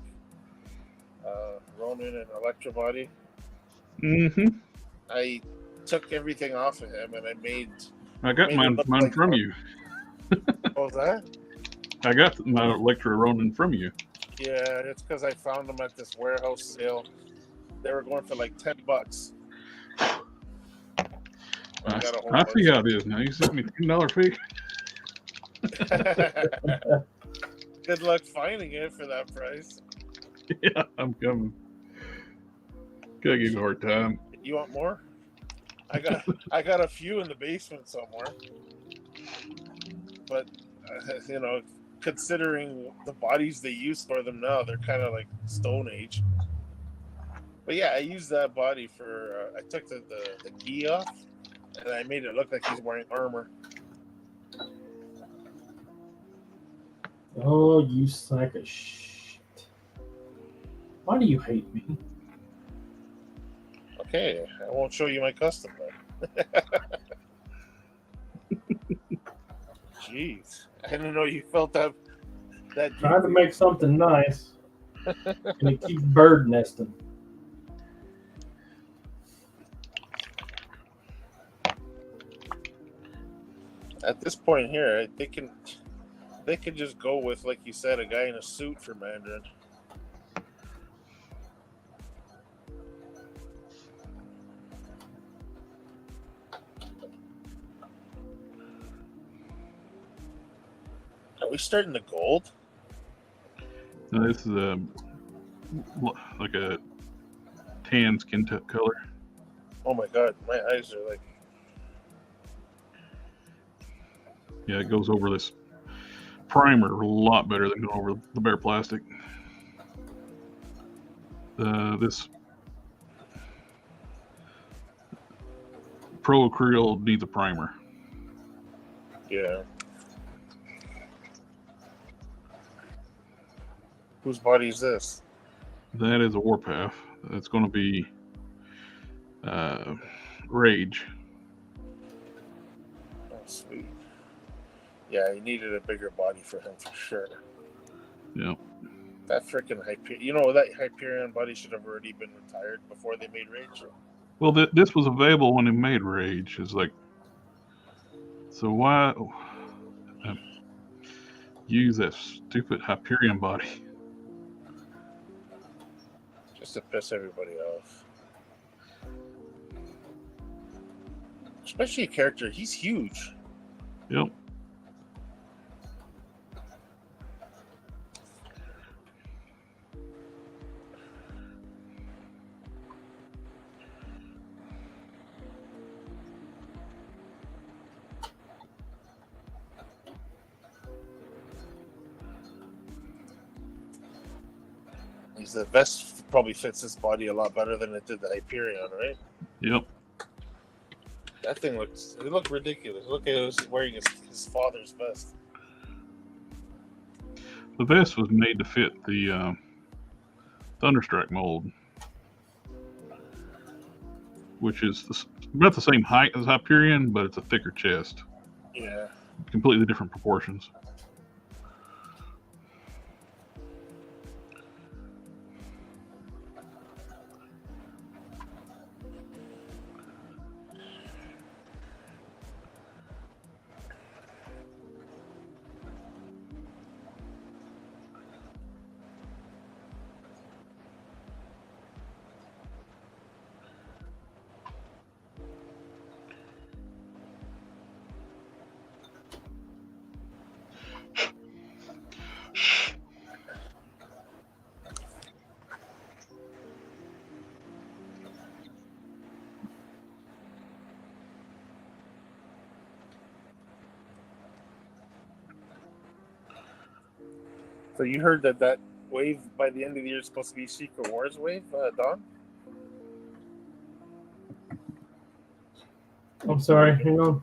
Ronin and Electro body? Mm-hmm. I took everything off of him and I got mine like from you. What was that? I got my Electro Ronin from you. Yeah, it's because I found them at this warehouse sale. They were going for like $10. I see how it is now. You sent me $10 fee. Good luck finding it for that price. Yeah, I'm coming. Gotta give you a hard time. You want more? I got a few in the basement somewhere. But you know, considering the bodies they use for them now, they're kind of like Stone Age. But yeah, I used that body for. I took the gi off, and I made it look like he's wearing armor. Oh, you sack of shit! Why do you hate me? Okay, I won't show you my custom then. Jeez, I didn't know you felt that. Trying to make something nice, and it keeps bird nesting. At this point here, they can just go with, like you said, a guy in a suit for Mandarin. Are we starting the gold? No, this is like a tan skin color. Oh my god, my eyes are like. Yeah, it goes over this primer a lot better than going over the bare plastic. This Pro Acryl needs a primer. Yeah. Whose body is this? That is a Warpath. It's going to be Rage. Oh, sweet. Yeah, he needed a bigger body for him for sure. Yeah. That freaking Hyperion. You know, that Hyperion body should have already been retired before they made Rage. Well, this was available when they made Rage. It's like, so why use that stupid Hyperion body? Just to piss everybody off. Especially a character, he's huge. Yep. The vest probably fits his body a lot better than it did the Hyperion, right? Yep. That thing looked ridiculous. Look at him wearing his father's vest. The vest was made to fit the Thunderstrike mold, which is about the same height as Hyperion, but it's a thicker chest. Yeah. Completely different proportions. So you heard that wave by the end of the year is supposed to be Secret Wars wave, Don? I'm sorry, hang on.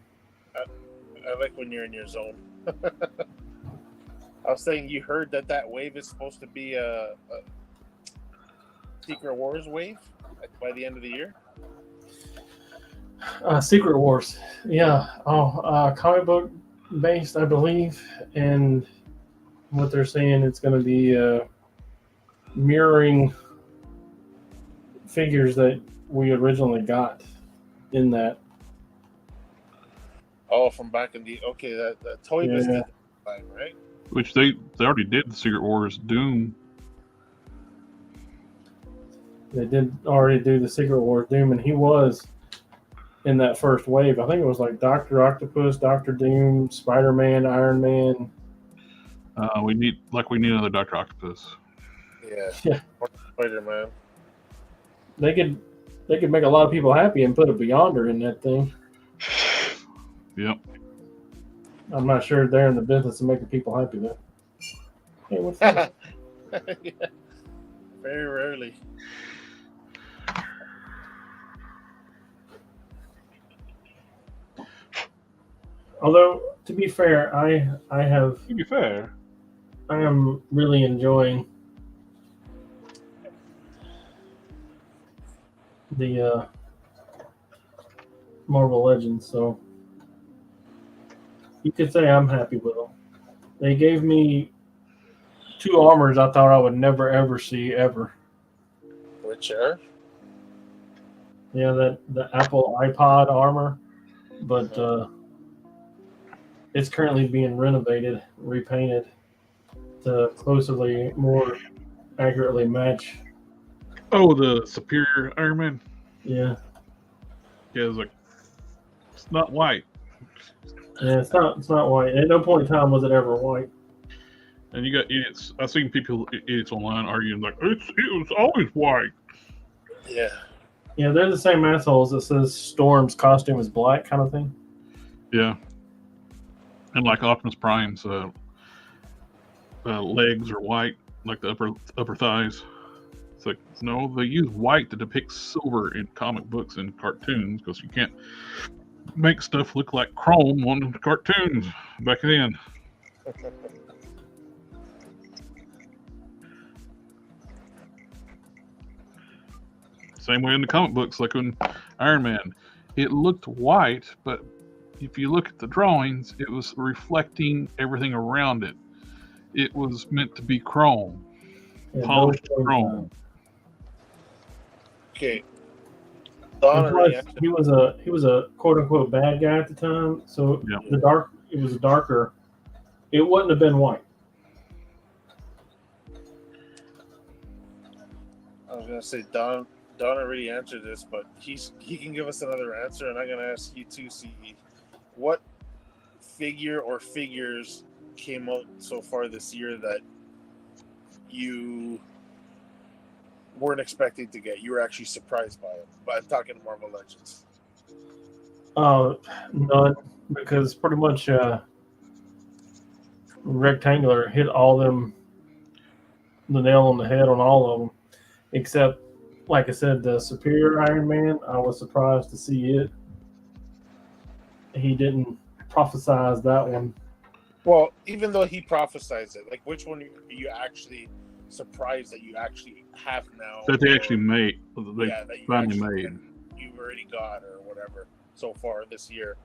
I like when you're in your zone. I was saying you heard that wave is supposed to be a Secret Wars wave by the end of the year. Secret Wars, yeah. Comic book based, I believe, and what they're saying it's going to be mirroring figures that we originally got in that. Oh, from back in the that Toy Biz did time, right? Which they already did the Secret Wars Doom. They did already do the Secret Wars Doom, and he was in that first wave. I think it was like Dr. Octopus, Dr. Doom, Spider-Man, Iron Man. We need another Dr. Octopus. Yeah. SpiderMan. They could make a lot of people happy and put a Beyonder in that thing. Yep. I'm not sure they're in the business of making people happy though. Hey, what's that? Yeah. Very rarely. Although, to be fair, I am really enjoying the Marvel Legends, so you could say I'm happy with them. They gave me 2 armors I thought I would never ever see ever. Which are? Yeah, the Apple iPod armor, but it's currently being renovated, repainted to closely, more accurately match. Oh, the Superior Iron Man. Yeah. Yeah, it's not white. Yeah, it's not white. At no point in time was it ever white. And you got idiots. I've seen idiots online arguing like it was always white. Yeah. Yeah, they're the same assholes that says Storm's costume is black kind of thing. Yeah. And like Optimus Prime's legs are white, like the upper thighs. It's like, no, they use white to depict silver in comic books and cartoons because you can't make stuff look like chrome on cartoons back then. Same way in the comic books, like in Iron Man, it looked white, but if you look at the drawings, it was reflecting everything around it. It was meant to be chrome, polished chrome. Okay. He was a quote unquote bad guy at the time, so it was darker. It wouldn't have been white. I was gonna say Don already answered this, but he can give us another answer, and I'm gonna ask you too, CE. What figure or figures came out so far this year that you weren't expecting to get? You were actually surprised by it. But I'm talking Marvel Legends. None, because pretty much Rectangular hit all them the nail on the head on all of them, except, like I said, the Superior Iron Man. I was surprised to see it. He didn't prophesize that one. Well, even though he prophesized it, like which one are you actually surprised that you actually have now? That they actually made. They finally made. You already got or whatever so far this year.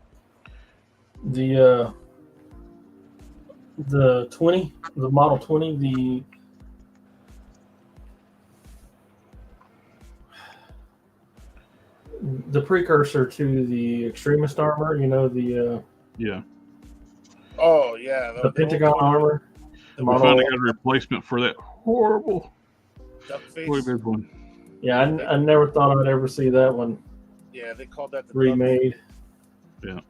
The 20, the Model 20, the precursor to the Extremist armor, yeah. Oh yeah, the Pentagon armor. We finally got a replacement for that horrible duck face one. Yeah, I never thought I'd ever see that one. Yeah, they called that the remade. Yeah,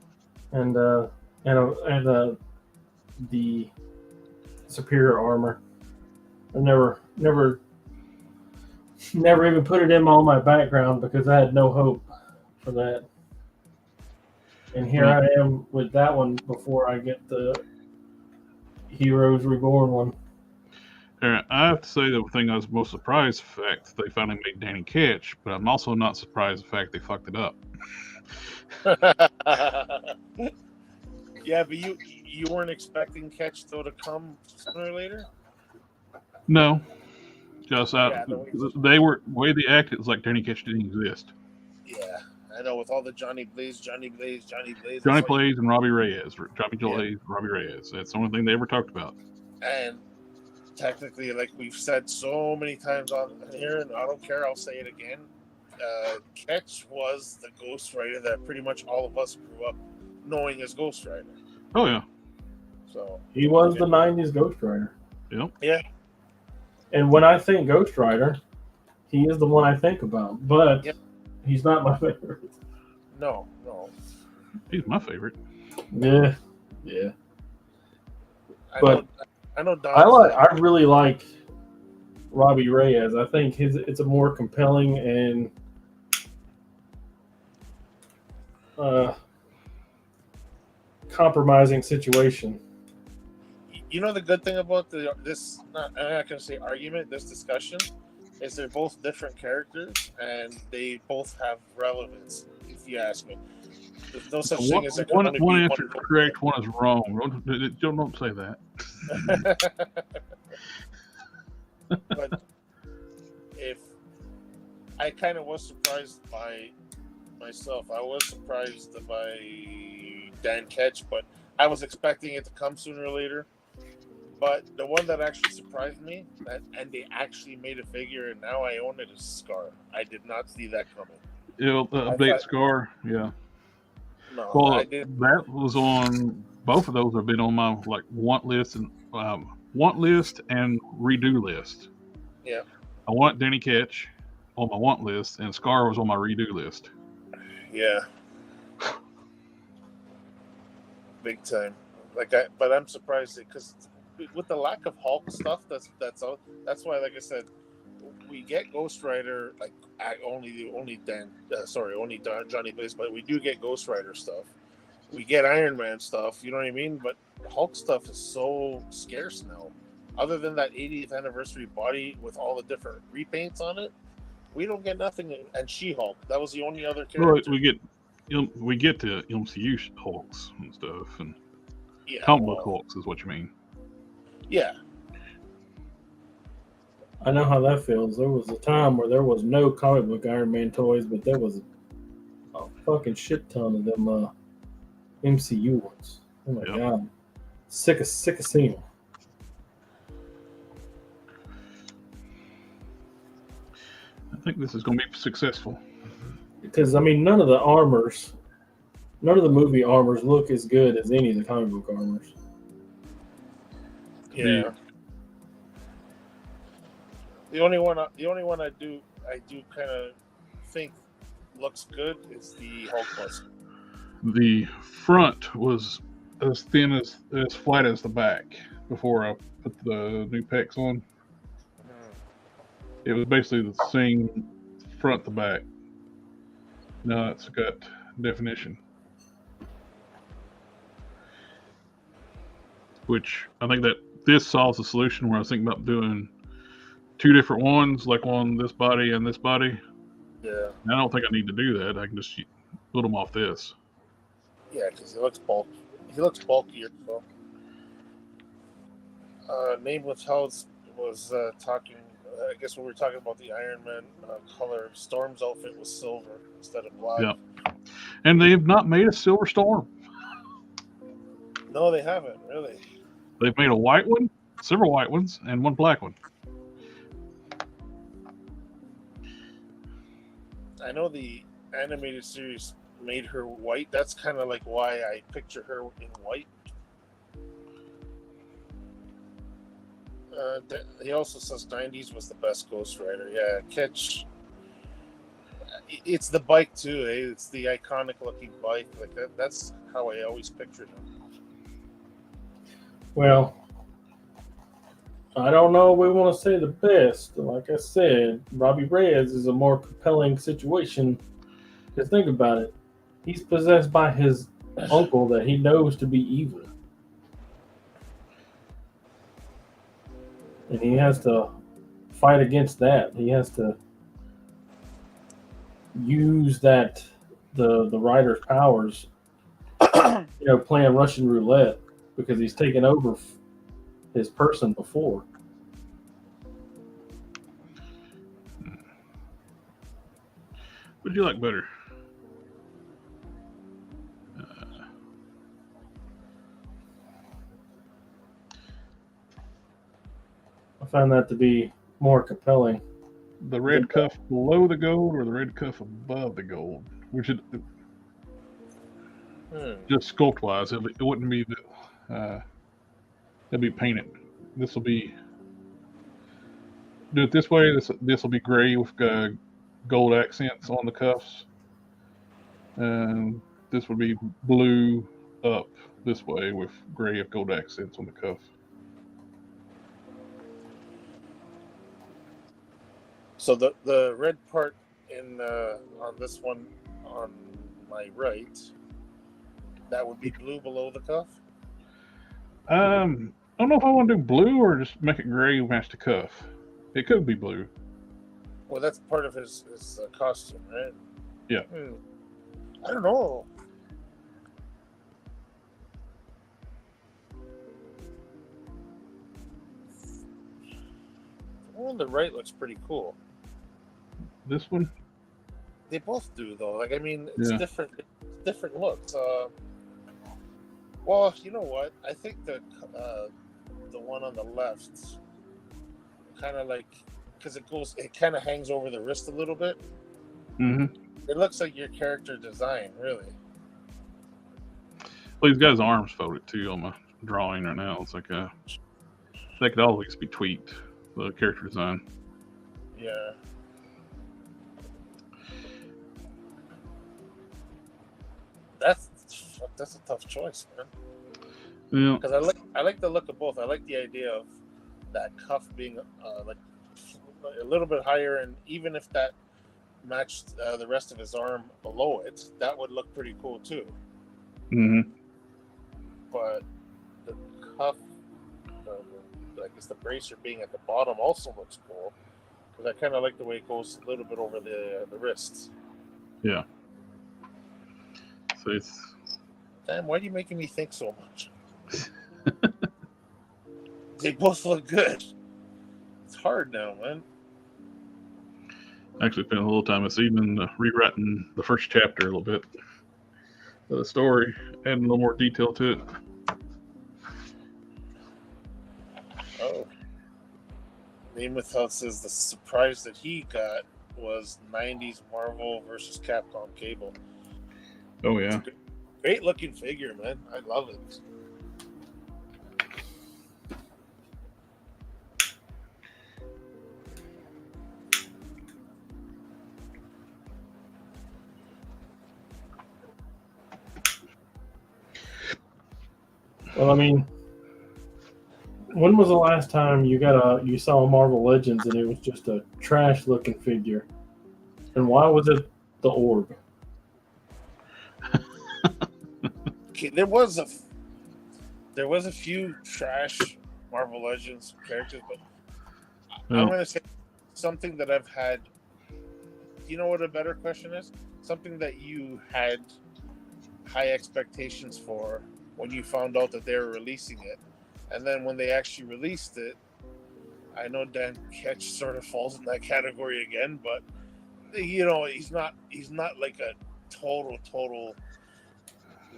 and the Superior armor. I never even put it in on my background because I had no hope for that. And here I am with that one before I get the Heroes Reborn one. I have to say the thing I was most surprised the fact that they finally made Danny catch, but I'm also not surprised the fact they fucked it up. Yeah, but you weren't expecting Catch though to come sooner or later. No, just Yeah, they were the way they acted was like Danny Catch didn't exist. Yeah, I know with all the Johnny Blaze, Johnny it's Blaze and Robbie Reyes, Yeah. Robbie Reyes. That's the only thing they ever talked about. And technically, like we've said so many times on here, and I don't care, I'll say it again. Catch was the Ghost Rider that pretty much all of us grew up knowing as Ghost Rider. Oh yeah. So He was the '90s Ghost Rider. Yep. Yeah. And when I think Ghost Rider, he is the one I think about. But Yep. he's not my favorite. No. He's my favorite. Yeah. I know. Don I really like Robbie Reyes. I think it's a more compelling and compromising situation. You know the good thing about I'm not going to say argument, this discussion, is they're both different characters and they both have relevance, if you ask me. There's no such thing as one answer is correct, one is wrong. Don't say that. But if I kind of was surprised by myself, I was surprised by Dan Ketch, but I was expecting it to come sooner or later. But the one that actually surprised me, and they actually made a figure, and now I own it, is Scar. I did not see that coming. Update Scar, yeah. No, well, I didn't. That was on both of those have been on my want list and redo list. Yeah. I want Danny Ketch on my want list, and Scar was on my redo list. Yeah. Big time. But I'm surprised because with the lack of Hulk stuff that's why, like I said, we get Ghost Rider only Johnny Blaze, but we do get Ghost Rider stuff. We get Iron Man stuff, you know what I mean? But Hulk stuff is so scarce now. Other than that 80th anniversary body with all the different repaints on it, we don't get nothing. And She-Hulk, that was the only other character. We get to MCU Hulks and stuff, and yeah, comic book Hulks is what you mean. Yeah. I know how that feels. There was a time where there was no comic book Iron Man toys, but there was a fucking shit ton of them MCU ones. Oh my god, sick of seeing them. I think this is going to be successful. Because, I mean, none of the movie armors look as good as any of the comic book armors. Yeah. The only one I do kind of think looks good is the Hulk bust. The front was as thin as flat as the back before I put the new pecs on. It was basically the same front to back. Now it's got definition, which I think that this solves the solution where I was thinking about doing two different ones, like on this body and this body. Yeah. And I don't think I need to do that. I can just put them off this. Yeah, because he looks bulky. He looks bulkier. So. Nameth H was talking. I guess when we were talking about the Iron Man color, Storm's outfit was silver instead of black. Yeah. And they have not made a Silver Storm. No, they haven't, really. They've made a white one, several white ones, and one black one. I know the animated series made her white. That's kind of like why I picture her in white. He also says 90s was the best Ghost Rider. Yeah, Ketch. It's the bike too. Eh? It's the iconic looking bike. Like that's how I always pictured him. Well, I don't know if we want to say the best. Like I said, Robbie Reyes is a more compelling situation. Because think about it. He's possessed by his uncle that he knows to be evil. and he has to fight against that. He has to use the writer's powers, playing Russian roulette because he's taken over his person before. What would you like better? I found that to be more compelling. The red cuff below the gold or the red cuff above the gold? Which is just sculpt wise, it wouldn't be that. It'll be painted. This will be. Do it this way. This will be gray with gold accents on the cuffs. And this would be blue up this way with gray of gold accents on the cuff. So the red part on this one on my right, that would be blue below the cuff? I don't know if I want to do blue or just make it gray match the cuff. It could be blue. Well, that's part of his costume, right? Yeah. I don't know. The one on the right looks pretty cool. This one? They both do, though. Like, I mean, it's different looks. Well, you know what? I think the one on the left, kind of like, because it kind of hangs over the wrist a little bit. Mm-hmm. It looks like your character design, really. Well, he's got his arms folded too on my drawing right now. It's like that could always be tweaked. The character design. Yeah. That's a tough choice, man. Yeah. Because I like the look of both. I like the idea of that cuff being like a little bit higher, and even if that matched the rest of his arm below it, that would look pretty cool too. Mm-hmm. But the cuff, I guess the bracer being at the bottom also looks cool, because I kind of like the way it goes a little bit over the wrists. Yeah. So it's. Damn, why are you making me think so much? They both look good. It's hard now, man. I actually spent a little time this evening rewriting the first chapter a little bit of the story, adding a little more detail to it. Oh. Nameth H says the surprise that he got was 90s Marvel versus Capcom Cable. Oh, yeah. Great looking figure, man. I love it. Well, I mean, when was the last time you saw a Marvel Legends and it was just a trash looking figure? And why was it the orb? Okay, there was a few trash Marvel Legends characters, but I'm going to say something that I've had. You know what a better question is? Something that you had high expectations for when you found out that they were releasing it, and then when they actually released it, I know Dan Ketch sort of falls in that category again, but he's not like a total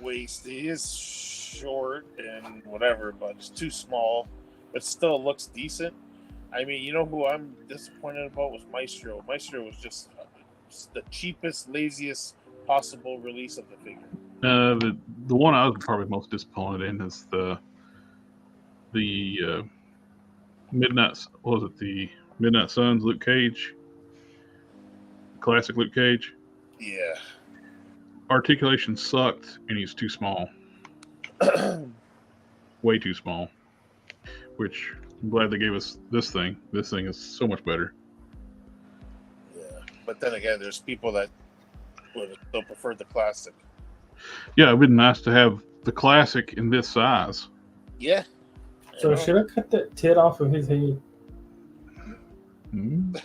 waist. He is short and whatever, but it's too small, but still looks decent. I mean, you know who I'm disappointed about was Maestro. Maestro was just the cheapest, laziest possible release of the figure. The one I was probably most disappointed in is the Midnight. What was it? The Midnight Suns Luke Cage, classic Luke Cage. Yeah. Articulation sucked, and he's too small. Way too small. Which I'm glad they gave us this thing. This thing is so much better. Yeah, but then again, there's people that would still prefer the classic. Yeah, it'd been nice to have the classic in this size. Yeah. So should I cut that tit off of his head? Mm-hmm.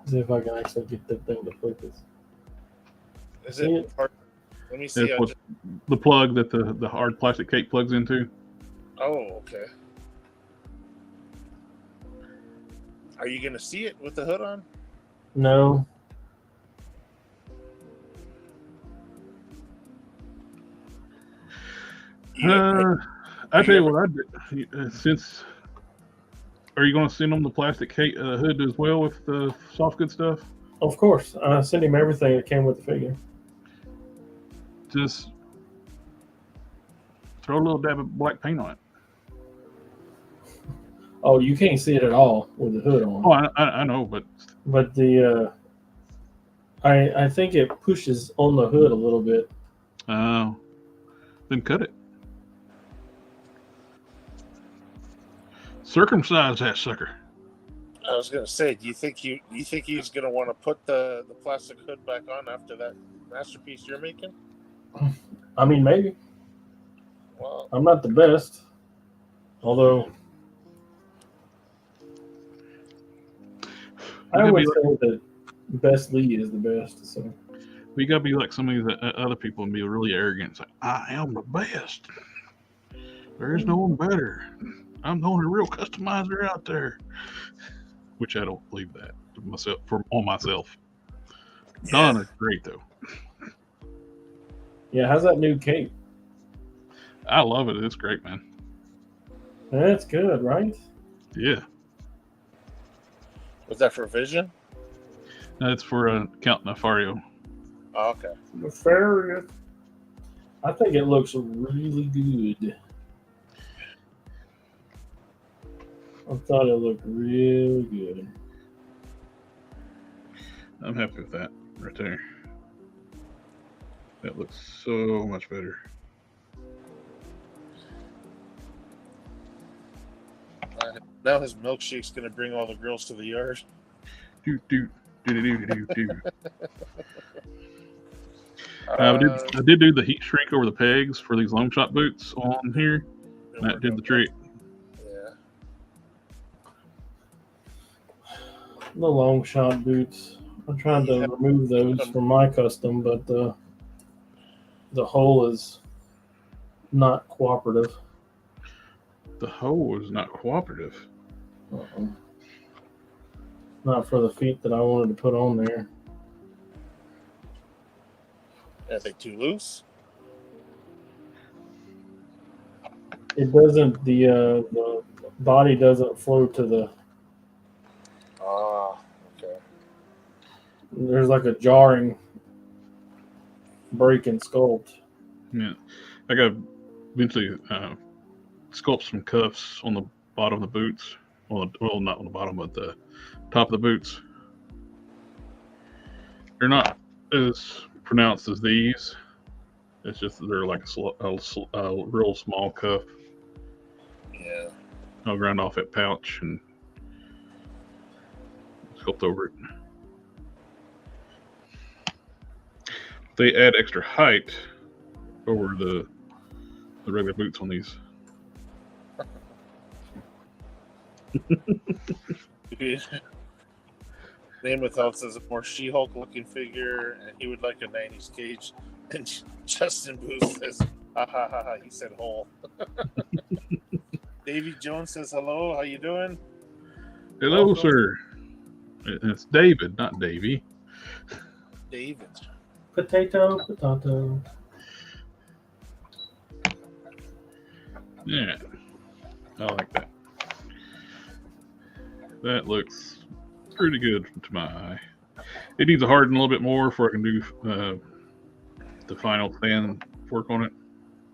See if I can actually get that thing to focus. Is it hard? Let me see. That's what the plug that the hard plastic cake plugs into. Oh, okay. Are you gonna see it with the hood on? No. I tell you what I did. Since, are you going to send them the plastic cake hood as well with the soft good stuff? Of course. I sent him everything that came with the figure. Just throw a little dab of black paint on it. Oh, you can't see it at all with the hood on. Oh, I know, but the I think it pushes on the hood a little bit. then cut it. Circumcise that sucker. I was gonna say, do you think he's gonna want to put the plastic hood back on after that masterpiece you're making? I mean, maybe. Well, I'm not the best, although I would say that Best Lee is the best. So we gotta be like some of these other people and be really arrogant. It's like, I am the best. There is no one better. I'm the only real customizer out there. Which I don't believe that on myself. yeah. Don is great though. yeah, how's that new cape? I love it. It's great, man. That's good, right? Yeah. Was that for Vision? That's for Count Nefario. Oh, okay. Nefarious. I think it looks really good. I thought it looked really good. I'm happy with that right there. That looks so much better. Now his milkshake's gonna bring all the girls to the yard. Do. I did do the heat shrink over the pegs for these long shot boots on here. And that did the trick. Yeah. The long shot boots. I'm trying to remove those from my custom, but the hole is not cooperative. The hole is not cooperative. Uh-uh. Not for the feet that I wanted to put on there. Are they too loose? It doesn't. The body doesn't flow to the. Ah, okay. There's like a jarring break in Sculpt. Yeah, I got eventually sculpt some cuffs on the bottom of the boots. Well, not on the bottom, but the top of the boots. They're not as pronounced as these. It's just that they're like a real small cuff. Yeah. I'll grind off that pouch and sculpt over it. They add extra height over the regular boots on these. Nameth H says a more She-Hulk looking figure, and he would like a 90s cage. And Justin Booth says, ha ha ha ha, he said hole. Davy Jones says hello, how you doing? Hello, sir. It's David, not Davy. David. Potato. Yeah, I like that. That looks pretty good to my eye. It needs to harden a little bit more before I can do the final sand work on it.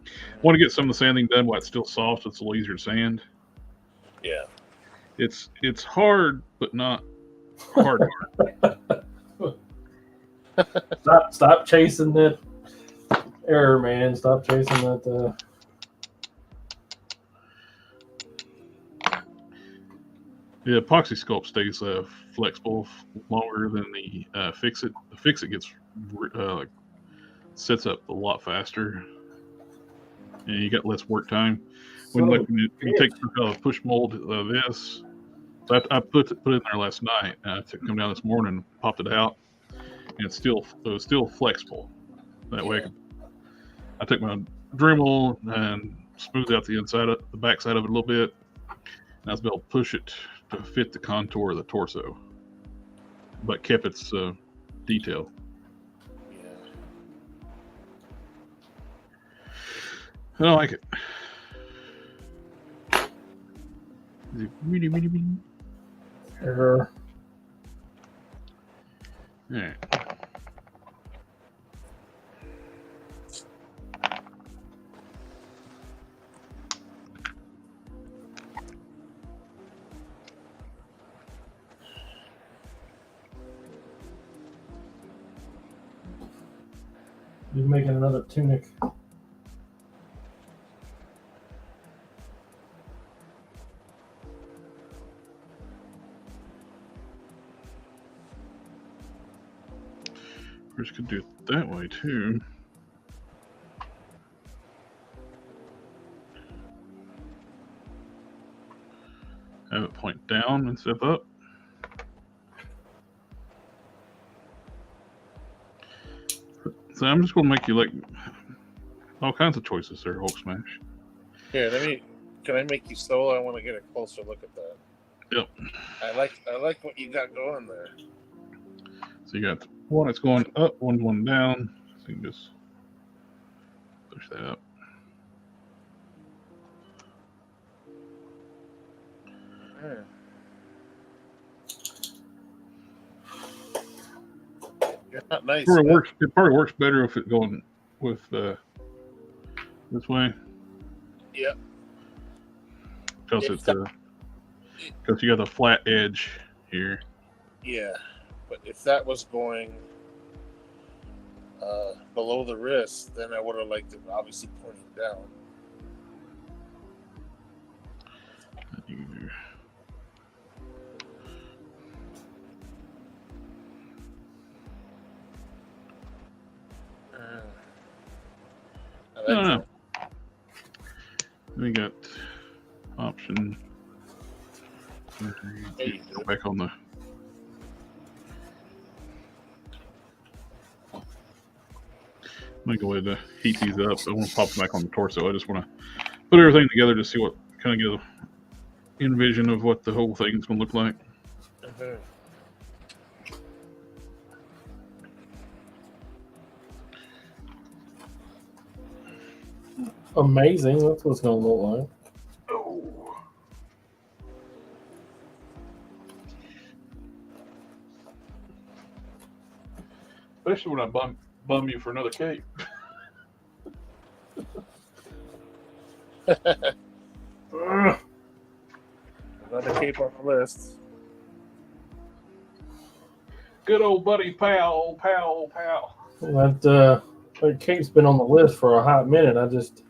I want to get some of the sanding done while it's still soft, so it's a little easier to sand. Yeah. It's hard, but not hard. Stop chasing that error, man. Stop chasing that. The Epoxy Sculpt stays flexible longer than the Fixit. The Fixit gets sets up a lot faster. and you got less work time. When Son like of a you bitch. take a push mold of this, so I put it in there last night. And I took come down this morning, popped it out, and it was still flexible. That way, I took my Dremel and smoothed out the back side of it a little bit, and I was able to push it to fit the contour of the torso, but kept its detail. I don't like it. Is it really, really, really? Error. All right. You're making another tunic. Of course, could do it that way too. Have it point down instead of up. So I'm just going to make you like all kinds of choices there, Hulk Smash. Here, can I make you solo? I want to get a closer look at that. Yep. I like what you got going there. So you got one that's going up, one going down. So you can just push that up. You're not nice. It probably works better if it's going with this way. Yep. Because because you got the flat edge here. Yeah, but if that was going below the wrist, then I would have liked it obviously pointing down. I don't know. We got option. Go back on the. I'm gonna go ahead and heat these up. I want to pop them back on the torso. I just want to put everything together to see what kind of get an envision of what the whole thing's gonna look like. Amazing. That's what it's going to look like. Oh. Especially when I bum you for another cape. Another cape on the list. Good old buddy, pal. That cape's been on the list for a hot minute. I just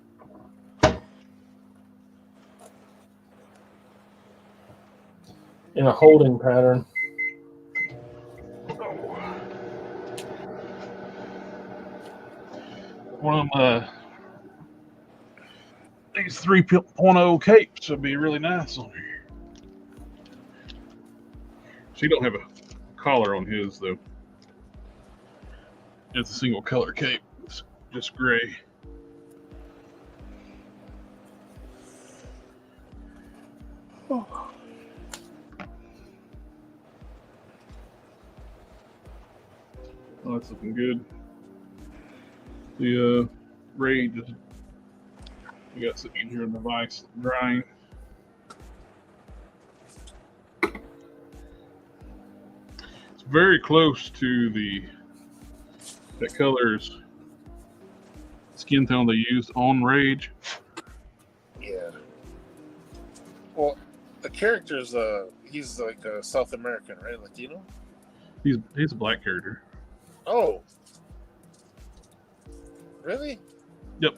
in a holding pattern. One of these 3.0 capes would be really nice on here. She don't have a collar on his though. It's a single color cape. It's just gray. Oh. Oh, that's looking good. The raid is we got sitting here in the vise drying. It's very close to that color's skin tone they used on Rage. Yeah. Well, the character's he's like a South American, right? Latino? He's a black character. Oh. Really? Yep.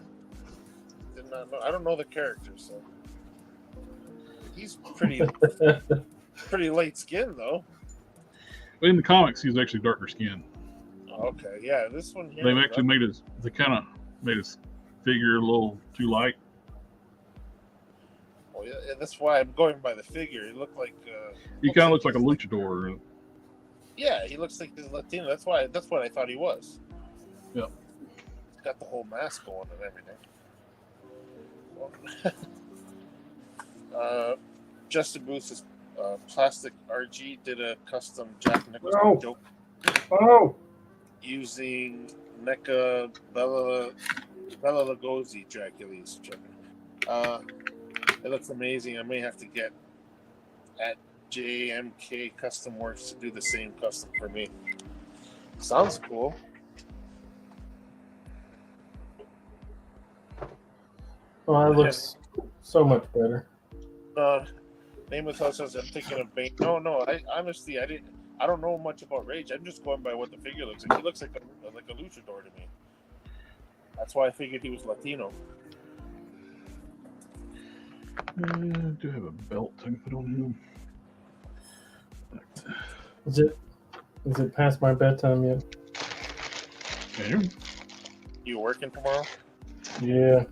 Did not know. I don't know the character, so he's pretty light skinned though. But in the comics, he's actually darker skinned. Okay, yeah, this one here. They've actually made his figure a little too light. Well, yeah, that's why I'm going by the figure. He looked like. He kind of looks like a luchador. Yeah, he looks like he's Latino. That's what I thought he was. Yeah. He's got the whole mask on and everything. Well, Justin Booth's Plastic RG did a custom Jack Nicholson joke using NECA Bella Lugosi Dracules. It looks amazing. I may have to get at JMK Custom Works to do the same custom for me. Sounds cool. Oh, that looks so much better. Nameth H says I'm thinking of Bane. No. I honestly I don't know much about Rage. I'm just going by what the figure looks like. He looks like a luchador to me. That's why I figured he was Latino. I do have a belt I can put on him. Is it past my bedtime yet? Yeah. You working tomorrow? Yeah.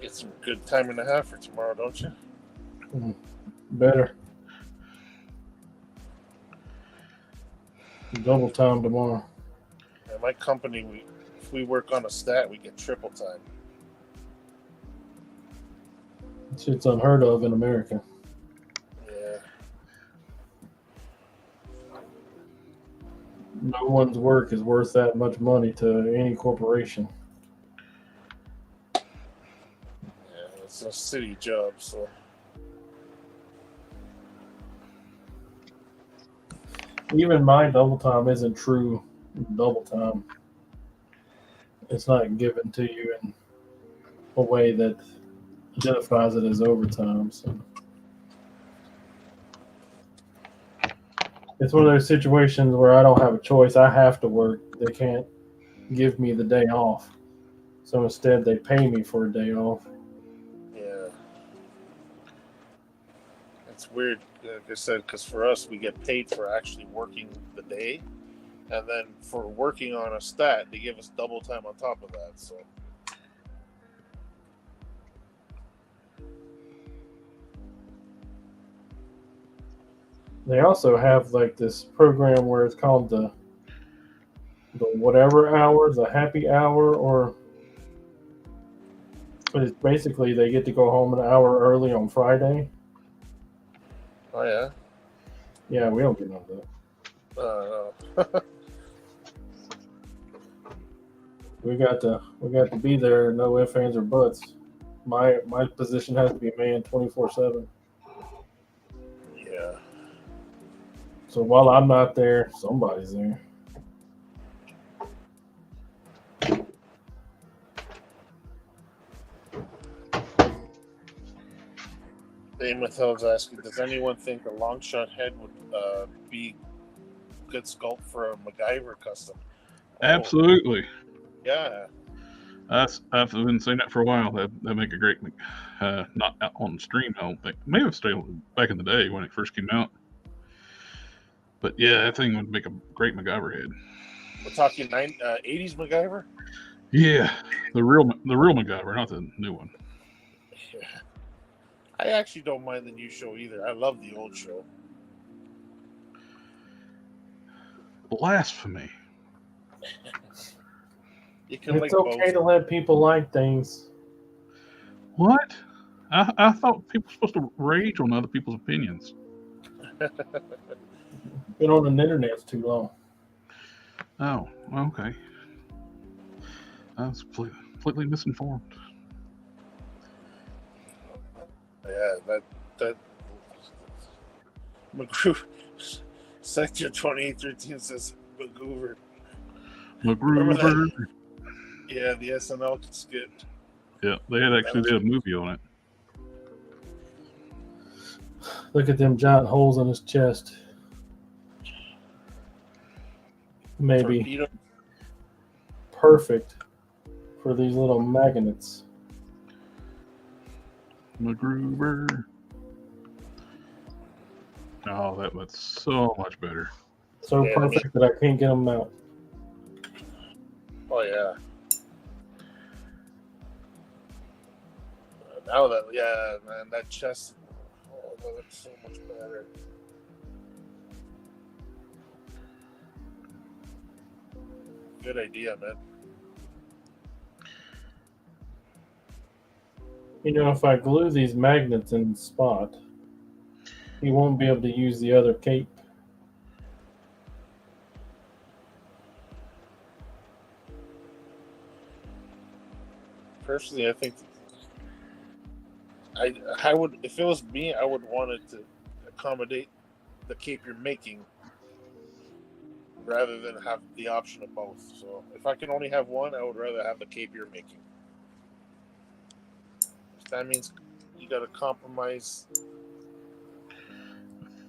Get some good time and a half for tomorrow, don't you? Better. Double time tomorrow. At my company, if we work on a stat, we get triple time. It's unheard of in America. Yeah. No one's work is worth that much money to any corporation. Yeah, it's a city job, so. Even my double time isn't true double time. It's not given to you in a way that identifies it as overtime. So it's one of those situations where I don't have a choice. I have to work. They can't give me the day off. So instead, they pay me for a day off. Yeah. It's weird, like I said, because for us, we get paid for actually working the day. And then for working on a stat, they give us double time on top of that. So. They also have like this program where it's called the whatever hour, the happy hour, but it's basically they get to go home an hour early on Friday. Oh yeah. Yeah, we don't get none of that. No. We got to be there, no ifs, ands, or buts. My position has to be manned 24/7. Yeah. So while I'm not there, somebody's there. Nameth H asking, does anyone think a long shot head would be good sculpt for a MacGyver custom? Absolutely. Yeah. I've been saying that for a while. That make a great, not out on stream, I don't think. Maybe it stayed back in the day when it first came out. But yeah, that thing would make a great MacGyver head. We're talking 80s MacGyver? Yeah, the real MacGyver, not the new one. Yeah. I actually don't mind the new show either. I love the old show. Blasphemy. You can It's okay to let people like things. What? I thought people were supposed to rage on other people's opinions. Been on the internet too long. Oh, okay. I was completely misinformed. Yeah, that McGruber, Section 2813 says McGruber. McGruber. Yeah, the SNL skit. Yeah, they had actually did a movie on it. Look at them giant holes in his chest. Maybe Torpedo. Perfect for these little magnets. McGruber. Oh, that looks so much better. So Yeah, perfect that I can't get them out. Oh yeah. Now that man, that chest, oh, that looks so much better. Good idea, man. You know, if I glue these magnets in the spot, he won't be able to use the other cape. Personally, I think I would, if it was me, I would want it to accommodate the cape you're making rather than have the option of both. So if I can only have one, I would rather have the cape you're making. If that means you got to compromise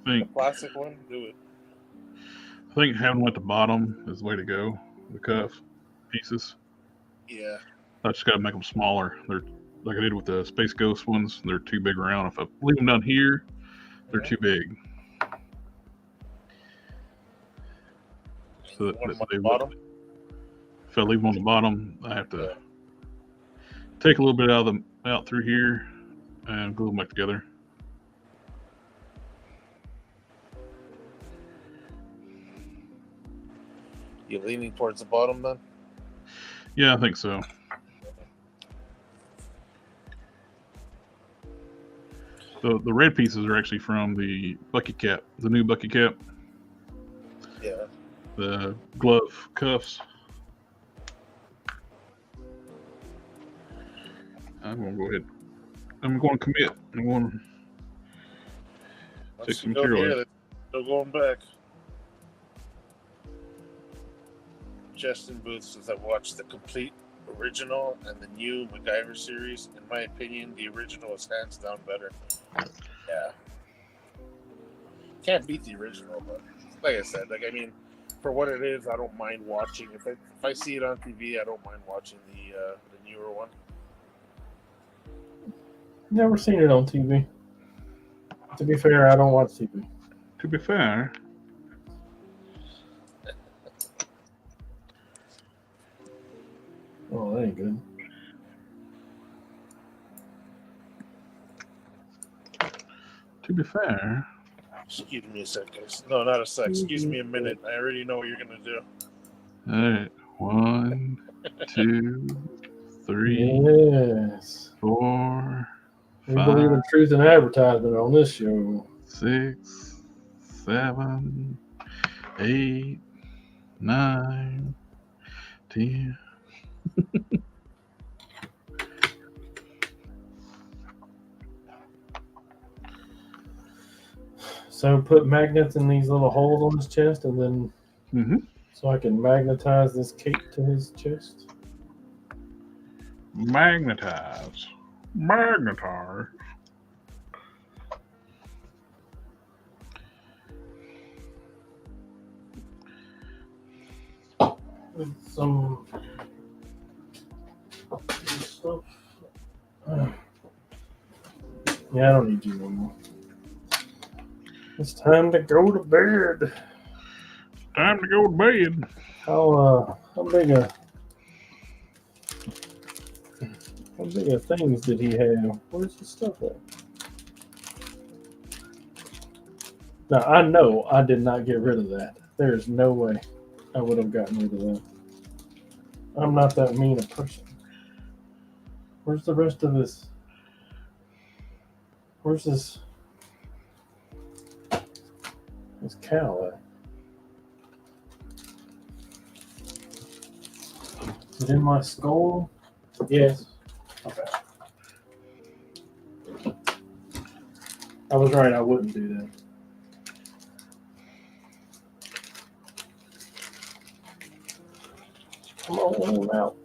the plastic one, do it. I think having them at the bottom is the way to go. The cuff pieces. Yeah. I just got to make them smaller. They're like I did with the Space Ghost ones. They're too big around. If I leave them down here, they're too big. So if I leave them on the bottom, I have to take a little bit out through here and glue them back together. You leaning towards the bottom then? Yeah, I think so. The red pieces are actually from the bucket cap, the new bucket cap. Yeah. The glove cuffs. I'm going to go ahead. I'm going to commit. I'm going to take some material. Still going back. Justin Booth says, I've watched the complete original and the new MacGyver series. In my opinion, the original is hands down better. Yeah. Can't beat the original, but like I said, I mean, for what it is, I don't mind watching. If I see it on TV, I don't mind watching the newer one. Never seen it on TV. To be fair, I don't watch TV. To be fair. Oh, that ain't good. To be fair. Excuse me a sec, guys. No, not a sec. Excuse me a minute. I already know what you're going to do. All right. 1, 2, 3, yes. 4, We 5, believe in truth and advertisement on this show. 6, 7, 8, 9, 10. So put magnets in these little holes on his chest, and then so I can magnetize this cape to his chest. Magnetize. With some stuff. Yeah, I don't need you anymore. It's time to go to bed. Time to go to bed. How big a things did he have? Where's his stuff at? Now I know I did not get rid of that. There's no way I would have gotten rid of that. I'm not that mean a person. Where's the rest of this? Where's this cow at? Is it in my skull? Yes. Okay. I was right, I wouldn't do that. Come on out.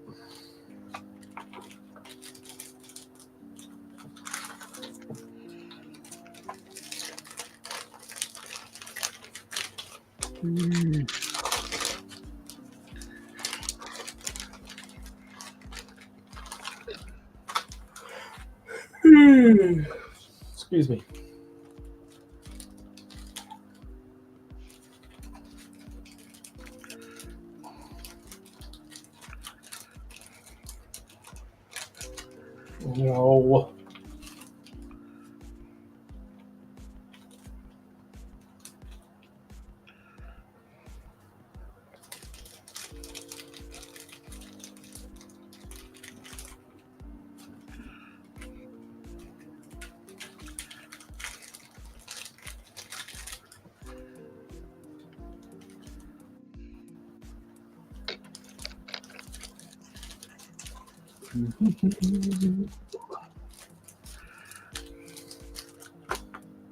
Excuse me. No.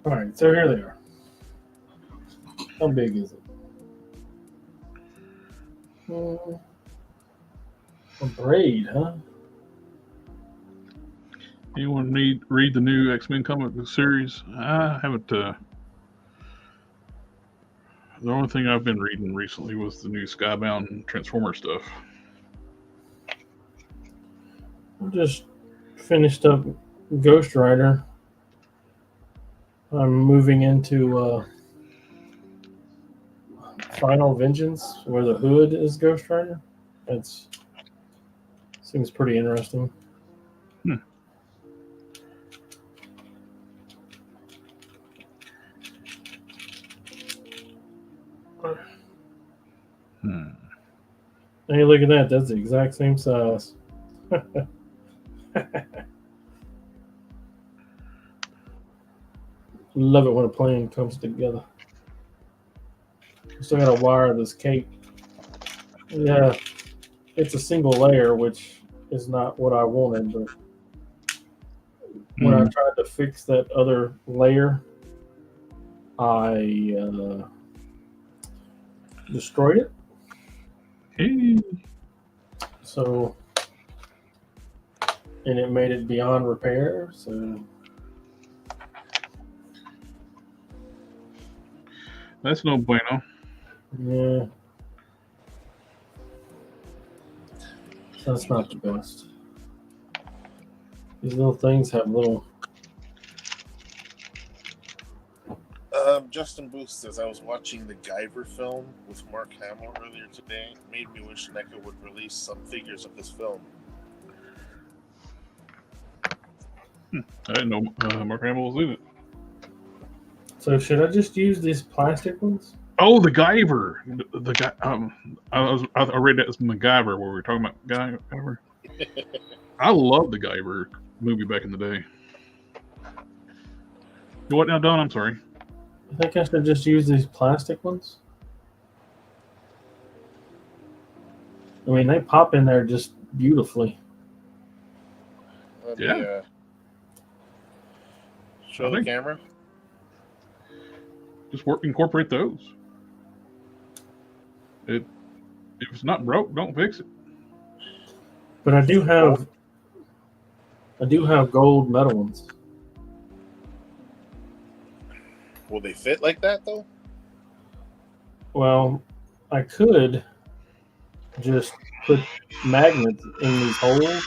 All right, so here they are. How big is it? A braid, huh? Anyone read the new X-Men comic book series? I haven't. The only thing I've been reading recently was the new Skybound Transformer stuff. I just finished up Ghost Rider. I'm moving into Final Vengeance, where the Hood is Ghost Rider. It's seems pretty interesting. Hey, look at that. That's the exact same size. Love it when a plan comes together. Still got to wire this cape. Yeah, it's a single layer, which is not what I wanted. But when I tried to fix that other layer, I destroyed it. Hey. So, and it made it beyond repair. So. That's no bueno. Yeah. That's not the best. These little things have little. Justin Booth says, I was watching the Guyver film with Mark Hamill earlier today. It made me wish NECA would release some figures of this film. I didn't know Mark Hamill was in it. So should I just use these plastic ones? Oh, the Guyver. The guy. I read that as MacGyver, where we were talking about Guyver. I love the Guyver movie back in the day. What now, Don? I'm sorry. I think I should just use these plastic ones. I mean, they pop in there just beautifully. Let me, Yeah. show the camera. Just incorporate those. If it's not broke, don't fix it. But I do have gold metal ones. Will they fit like that though? Well, I could just put magnets in these holes.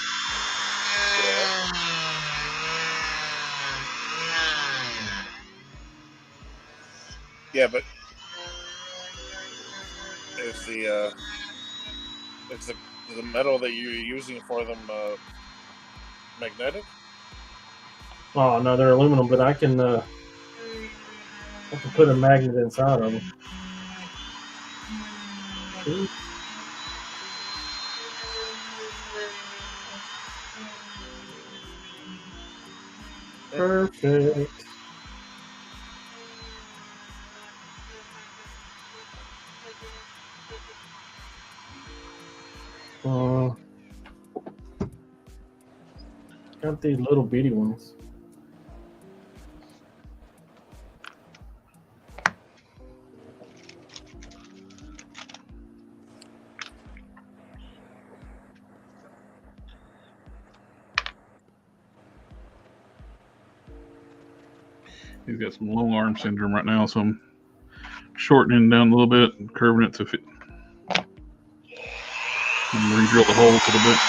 Yeah, but is the metal that you're using for them magnetic? Oh no, they're aluminum, but I can put a magnet inside of them. See? Perfect. Got these little bitty ones. He's got some long arm syndrome right now, so I'm shortening down a little bit and curving it to fit. And re-drill the holes a little bit.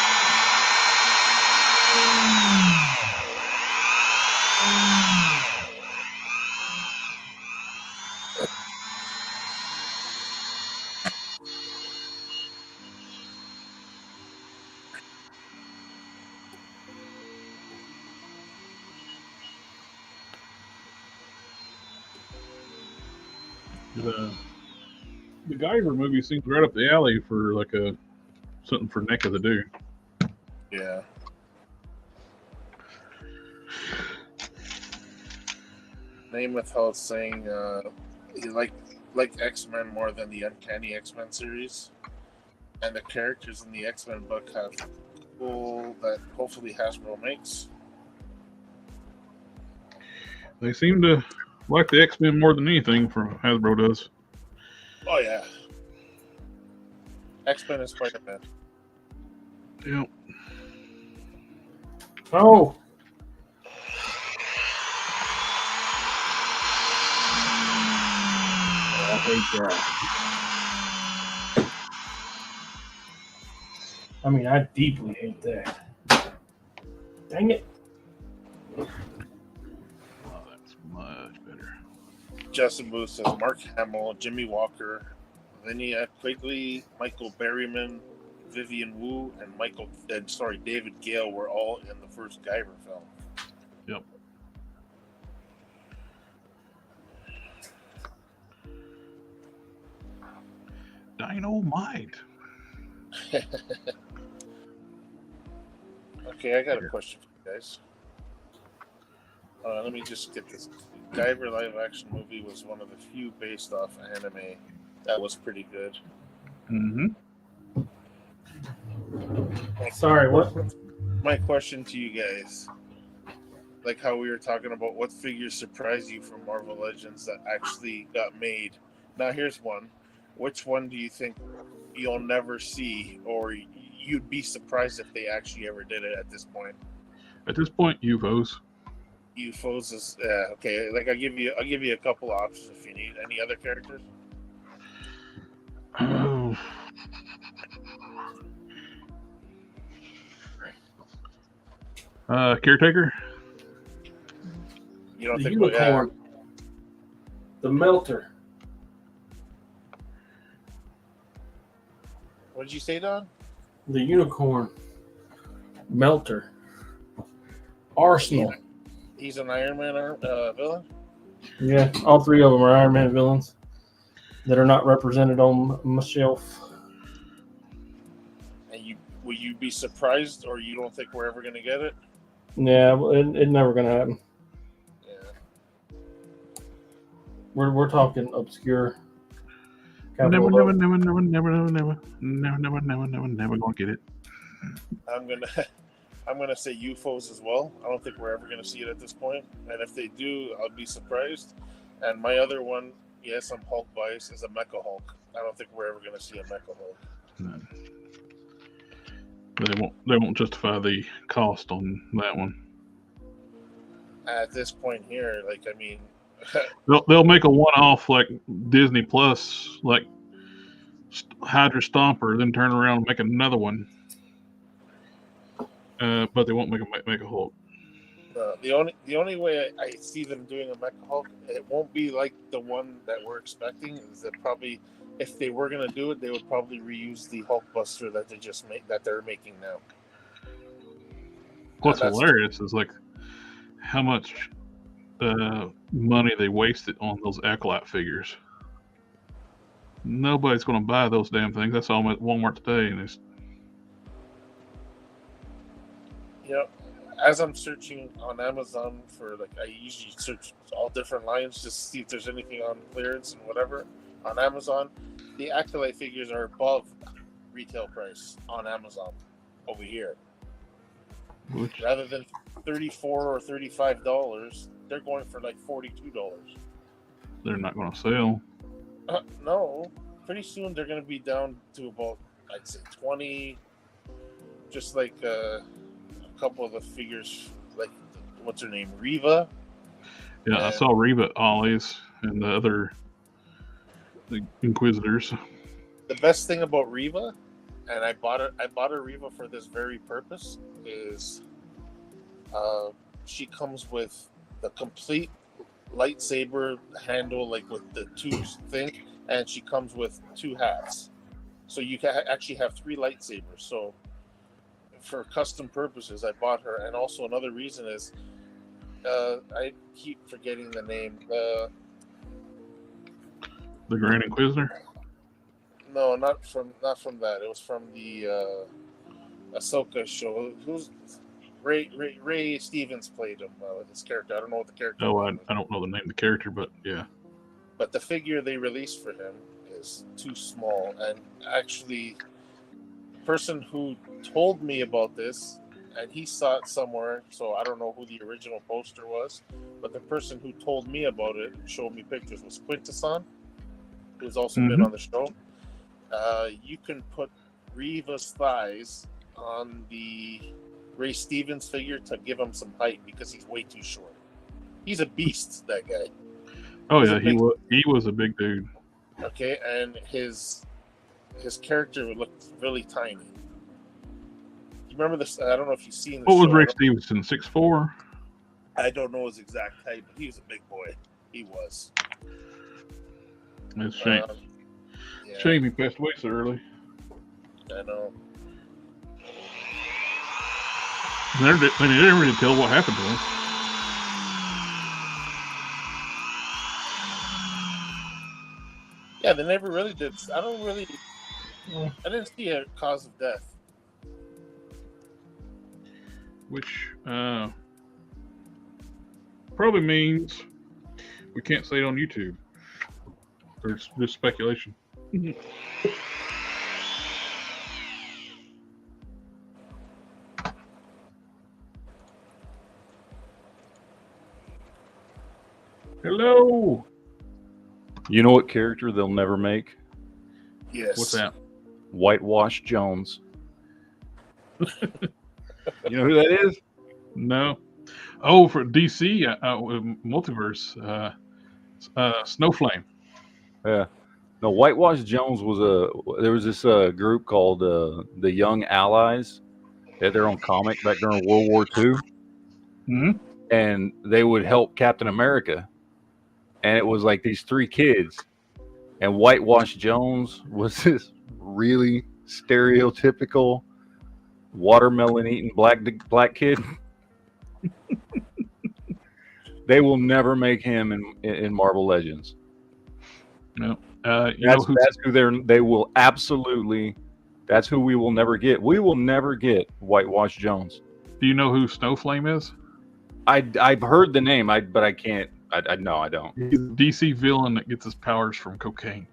The Guyver movie seems right up the alley for like something for NECA to do. Yeah. Nameth H saying he like X-Men more than the Uncanny X-Men series, and the characters in the X-Men book have cool that hopefully Hasbro makes. They seem to like the X-Men more than anything from Hasbro does. Oh yeah, X-Men and SpiderMan. Yep. Oh. I hate that. I mean, I deeply hate that. Dang it. Oh, that's much better. Justin Booth says Mark Hamill, Jimmy Walker, Linnea Quigley, Michael Berryman, Vivian Wu, and David Gale were all in the first Guyver film. Yep. Dynamite. Okay, I got a question for you guys. Let me just get this. Guyver live action movie was one of the few based off anime that was pretty good. Mm-hmm. Sorry, what? My question to you guys, like how we were talking about what figures surprised you from Marvel Legends that actually got made. Now here's one. Which one do you think you'll never see, or you'd be surprised if they actually ever did it at this point? At this point, UFOs. UFOs is okay. Like I'll give you a couple options if you need. Any other characters? Oh. Caretaker. You don't The think unicorn. The melter. What did you say, Don? The unicorn. Melter. Arsenal. He's an Iron Man villain? Yeah, all three of them are Iron Man villains that are not represented on my shelf. And will you be surprised, or you don't think we're ever going to get it? Yeah, it's never going to happen. Yeah. We're talking obscure. Never gonna get it. I'm gonna say UFOs as well. I don't think we're ever gonna see it at this point, and if they do, I'll be surprised. And my other one, yes, I'm Hulk biased, is a Mecha Hulk. I don't think we're ever gonna see a Mecha Hulk. No. They won't justify the cost on that one. At this point here, like I mean, they'll make a one-off like Disney Plus, like Hydra Stomper, then turn around and make another one. But they won't make a Hulk. The only way I see them doing a Mecha Hulk, it won't be like the one that we're expecting. Is that probably if they were gonna do it, they would probably reuse the Hulkbuster that they just made that they're making now. What's hilarious is like how much money they wasted on those Acolyte figures. Nobody's going to buy those damn things. That's all at Walmart today, and it's. As I'm searching on Amazon for I usually search all different lines just to see if there's anything on clearance and whatever on Amazon. The Acolyte figures are above retail price on Amazon over here. Rather than $34 or $35, they're going for like $42. They're not going to sell. No, pretty soon they're going to be down to about, I'd say, 20. Just like a couple of the figures, like what's her name, Reva. Yeah, I saw Reva at Ollie's and the other Inquisitors. The best thing about Reva, and I bought a Reva for this very purpose, is she comes with the complete lightsaber handle, like with the two thing, and she comes with two hats, so you can actually have three lightsabers. So for custom purposes, I bought her. And also another reason is I keep forgetting the name. The Grand Inquisitor? No, not from that. It was from the Ahsoka show. Who's Ray Stevens played him, this character. I don't know what the character No, name is. I don't know the name of the character, but yeah. But the figure they released for him is too small. And actually, the person who told me about this, and he saw it somewhere, so I don't know who the original poster was, but the person who told me about it and showed me pictures was Quintesson, who's also been on the show. You can put Reva's thighs on the Ray Stevens figure to give him some height because he's way too short. He's a beast, that guy. Oh yeah, he was a big dude. Okay, and his character looked really tiny. You remember this? I don't know if you've seen this. What was Ray Stevenson? 6'4"? I don't know his exact height, but he was a big boy. He was. It's a shame. Yeah, Shame he passed away so early. I know. They didn't really tell what happened to him. Yeah, they never really did. I didn't see a cause of death. Which probably means we can't say it on YouTube. There's just speculation. Hello. You know what character they'll never make? Yes. What's that? Whitewash Jones. You know who that is? No. Oh, for DC multiverse, Snowflame. Yeah. No, Whitewash Jones there was this group called the Young Allies. They had their own comic back during World War II. Mm-hmm. And they would help Captain America. And it was like these three kids. And Whitewash Jones was this really stereotypical watermelon eating black kid. They will never make him in Marvel Legends. No. That's who they will absolutely. That's who we will never get. We will never get Whitewash Jones. Do you know who Snowflame is? I've heard the name, but I can't. No, I don't. He's a DC villain that gets his powers from cocaine.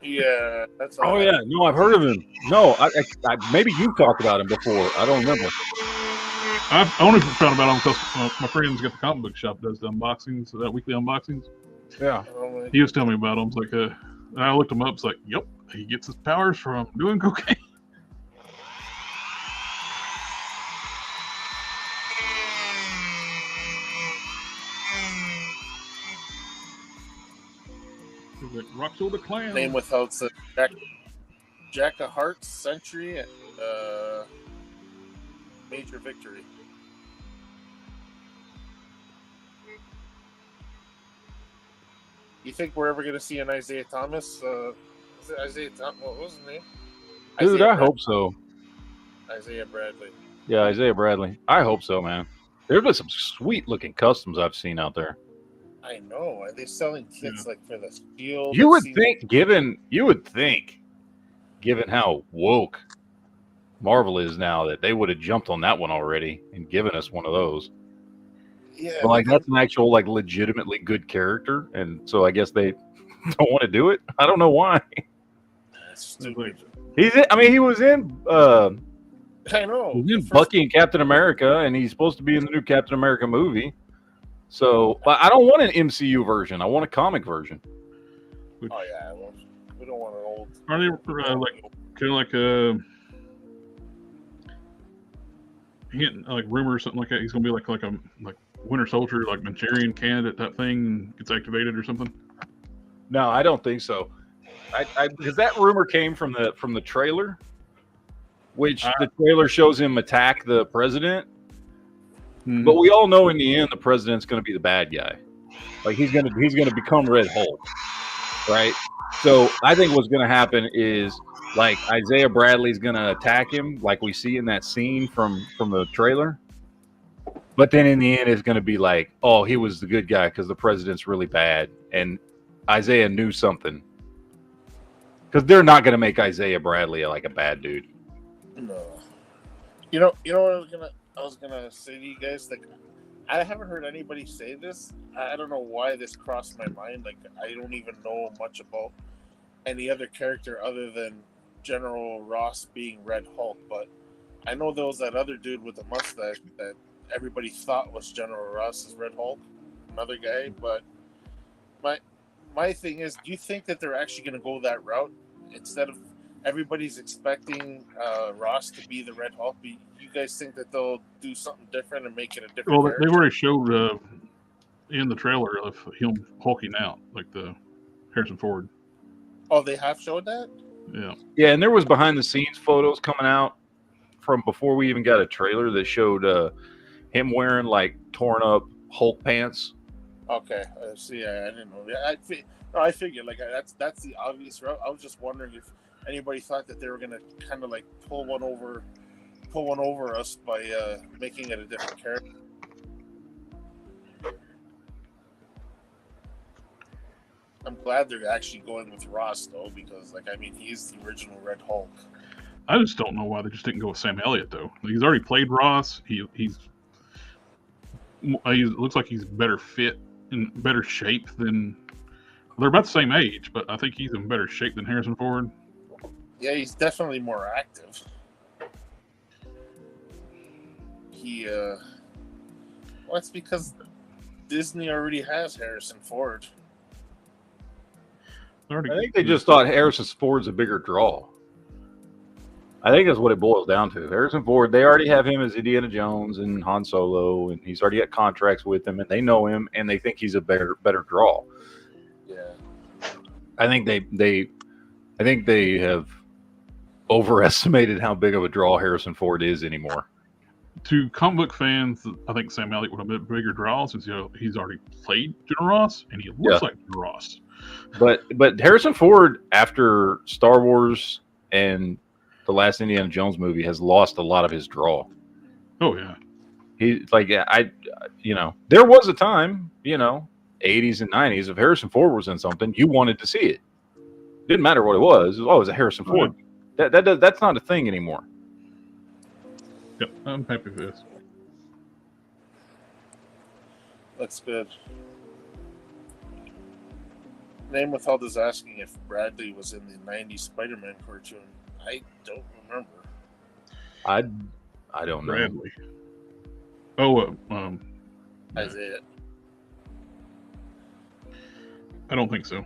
Yeah, that's. Oh yeah, no, I've heard of him. No, I maybe you've talked about him before. I don't remember. I've only found about him because my friend's got the comic book shop, does the unboxings, weekly unboxings. Yeah. He was telling me about him. It's like, and I looked him up. It's like, yep, he gets his powers from doing cocaine. Like Roxo the Clown. Name without Jack of Hearts, Century, and Major Victory. You think we're ever going to see an Isaiah Thomas? Is it Isaiah Thomas? What was his name? Dude, I hope so. Isaiah Bradley. Yeah, Isaiah Bradley. I hope so, man. There's been some sweet looking customs I've seen out there. I know. Are they selling kits like for the Shield? You would think, given how woke Marvel is now, that they would have jumped on that one already and given us one of those. Yeah, but like that's an actual like legitimately good character, and so I guess they don't want to do it. I don't know why. That's stupid. He was in. I know. He was in Bucky and Captain America, and he's supposed to be in the new Captain America movie. So, but I don't want an MCU version. I want a comic version. Oh yeah, we don't want an old. Are they like kind of like like rumor or something like that? He's gonna be like Winter Soldier, like Manchurian candidate type thing, gets activated or something. No, I don't think so. Because that rumor came from the trailer, which the trailer shows him attack the president. Mm-hmm. But we all know in the end the president's going to be the bad guy. Like he's going to become Red Hulk, right? So I think what's going to happen is like Isaiah Bradley's going to attack him, like we see in that scene from the trailer. But then in the end, it's going to be like, oh, he was the good guy because the president's really bad, and Isaiah knew something. Because they're not going to make Isaiah Bradley like a bad dude. No. You know what I was gonna say to you guys? Like, I haven't heard anybody say this. I don't know why this crossed my mind. Like, I don't even know much about any other character other than General Ross being Red Hulk, but I know there was that other dude with the mustache that everybody thought was General Ross's Red Hulk, another guy. But my thing is, do you think that they're actually going to go that route instead of everybody's expecting Ross to be the Red Hulk? You guys think that they'll do something different and make it a different? Well, character? they've already showed in the trailer of him hulking out, like the Harrison Ford. Oh, they have showed that? Yeah. Yeah, and there was behind the scenes photos coming out from before we even got a trailer that showed him wearing like torn up Hulk pants. Okay, see, I didn't know that. I figured like that's the obvious route. I was just wondering if anybody thought that they were gonna kind of like pull one over us by making it a different character. I'm glad they're actually going with Ross though, because like I mean he's the original Red Hulk. I just don't know why they just didn't go with Sam Elliott though. He's already played Ross. He looks like he's better fit in better shape than. They're about the same age, but I think he's in better shape than Harrison Ford. Yeah, he's definitely more active. Well, it's because Disney already has Harrison Ford. I think they just thought Harrison Ford's a bigger draw. I think that's what it boils down to. Harrison Ford, they already have him as Indiana Jones and Han Solo, and he's already got contracts with him, and they know him, and they think he's a better draw. Yeah, I think they have overestimated how big of a draw Harrison Ford is anymore. To comic book fans, I think Sam Elliott would have been a bigger draw since he's already played General Ross, and he looks like General Ross. But Harrison Ford, after Star Wars and the last Indiana Jones movie, has lost a lot of his draw. Oh yeah, he like there was a time, 80s and 90s, if Harrison Ford was in something, you wanted to see it. Didn't matter what it was. It was a Harrison Ford. That's not a thing anymore. Yep, I'm happy with this. that's good. Nameth H is asking if Bradley was in the '90s Spider-Man cartoon. I don't remember. I don't know. Bradley. Oh, Isaiah. I don't think so.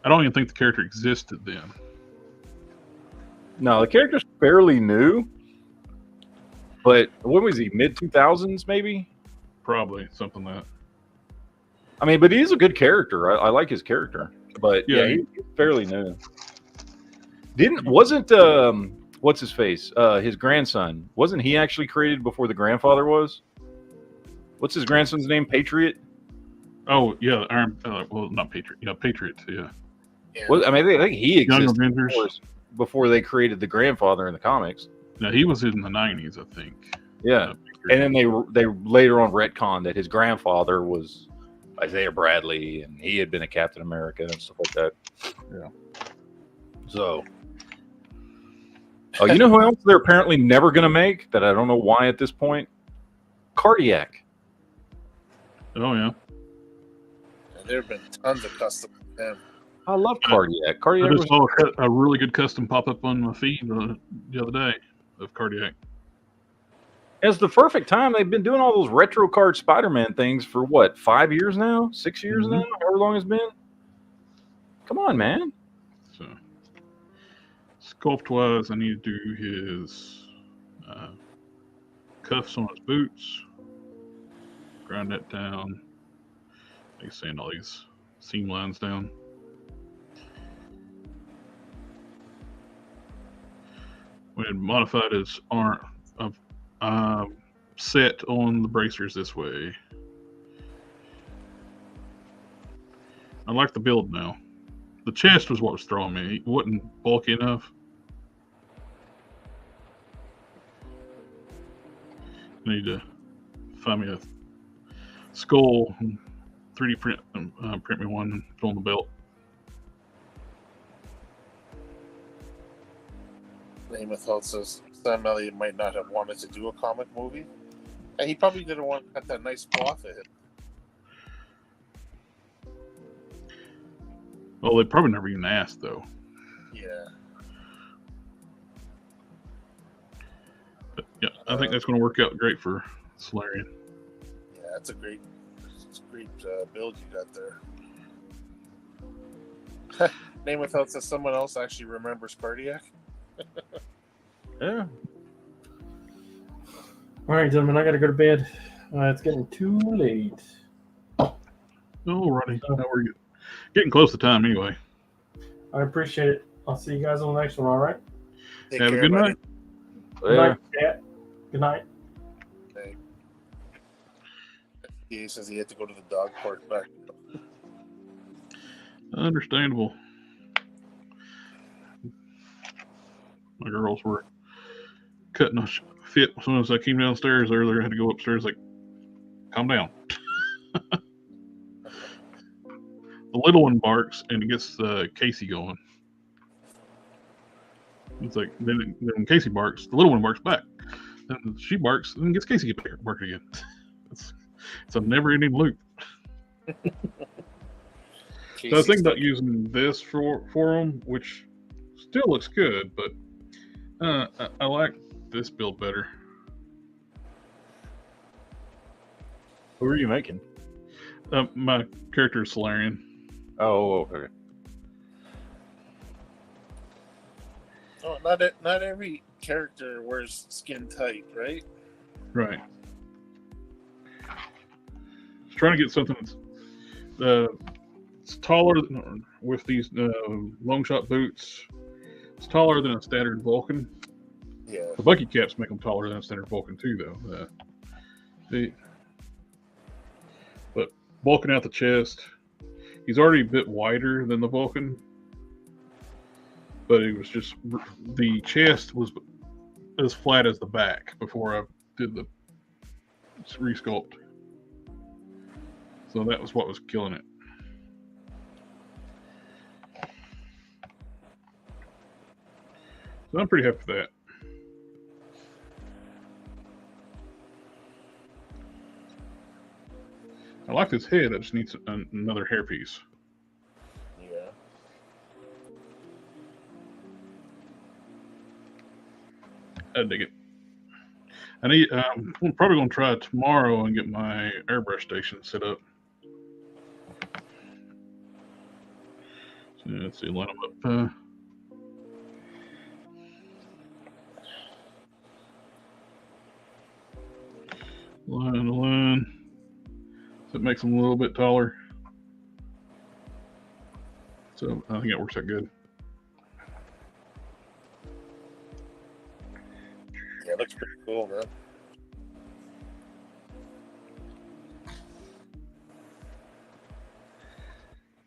I don't even think the character existed then. No, the character's fairly new. But when was he? Mid-2000s, maybe? Probably something like that. I mean, but he's a good character. I like his character. But yeah, he's fairly new. Wasn't what's his face? His grandson. Wasn't he actually created before the grandfather was? What's his grandson's name? Patriot? Oh yeah, well, not Patriot. Yeah, Patriot. Yeah. Well, I mean, I think he Young existed Avengers before they created the grandfather in the comics. No, he was in the '90s, I think. Yeah, and then they later on retconned that his grandfather was Isaiah Bradley, and he had been a Captain America and stuff like that. Yeah. So, you know who else they're apparently never going to make that I don't know why at this point? Cardiac. Oh yeah. And there have been tons of custom with them. I love Cardiac. I Cardiac just saw a really good custom pop up on my feed the other day of Cardiac. It's the perfect time. They've been doing all those retro card Spider-Man things for what, 5 years now? 6 years now? However long it's been? Come on, man. So, sculpt-wise, I need to do his cuffs on his boots. Grind that down. Like sand all these seam lines down. When modified his arm, set on the bracers this way. I like the build now. The chest was what was throwing me. It wasn't bulky enough. I need to find me a skull and 3D print me one and throw on the belt. Nameth H says Sam Elliott might not have wanted to do a comic movie. And he probably didn't want to cut that nice cloth of him. Well, they probably never even asked, though. Yeah. But, yeah, I think that's going to work out great for Solarian. Yeah, that's a great build you got there. Nameth H says someone else actually remembers Cardiac. Yeah. All right, gentlemen, I got to go to bed. It's getting too late. Alrighty. Now we're getting close to time anyway. I appreciate it. I'll see you guys on the next one, all right? Take Have a care, good buddy. night. Good night, Cat. Good night. Okay. He says he had to go to the dog park back. Understandable. My girls were cutting a fit as soon as I came downstairs earlier. I had to go upstairs, like, calm down. The little one barks and it gets Casey going. It's like, then when Casey barks, the little one barks back. Then she barks and gets Casey to bark again. It's a never-ending loop. So I was thinking about using this for them, which still looks good, but I like this build better. Who are you making? My character is Solarian. Oh, okay. Oh, not every character wears skin tight, right? Right. Just trying to get something that's it's taller with these long shot boots. It's taller than a standard Vulcan. Yeah. The bucket caps make them taller than a standard Vulcan too, though. But bulking out the chest, he's already a bit wider than the Vulcan, but it was just the chest was as flat as the back before I did the resculpt. So that was what was killing it. So I'm pretty happy with that. I like this head. I just need another hairpiece. Yeah. I dig it. I need. I'm probably going to try it tomorrow and get my airbrush station set up. So let's see, line them up. Line to line. So it makes them a little bit taller. So I think it works out good. Yeah, it looks pretty cool, man.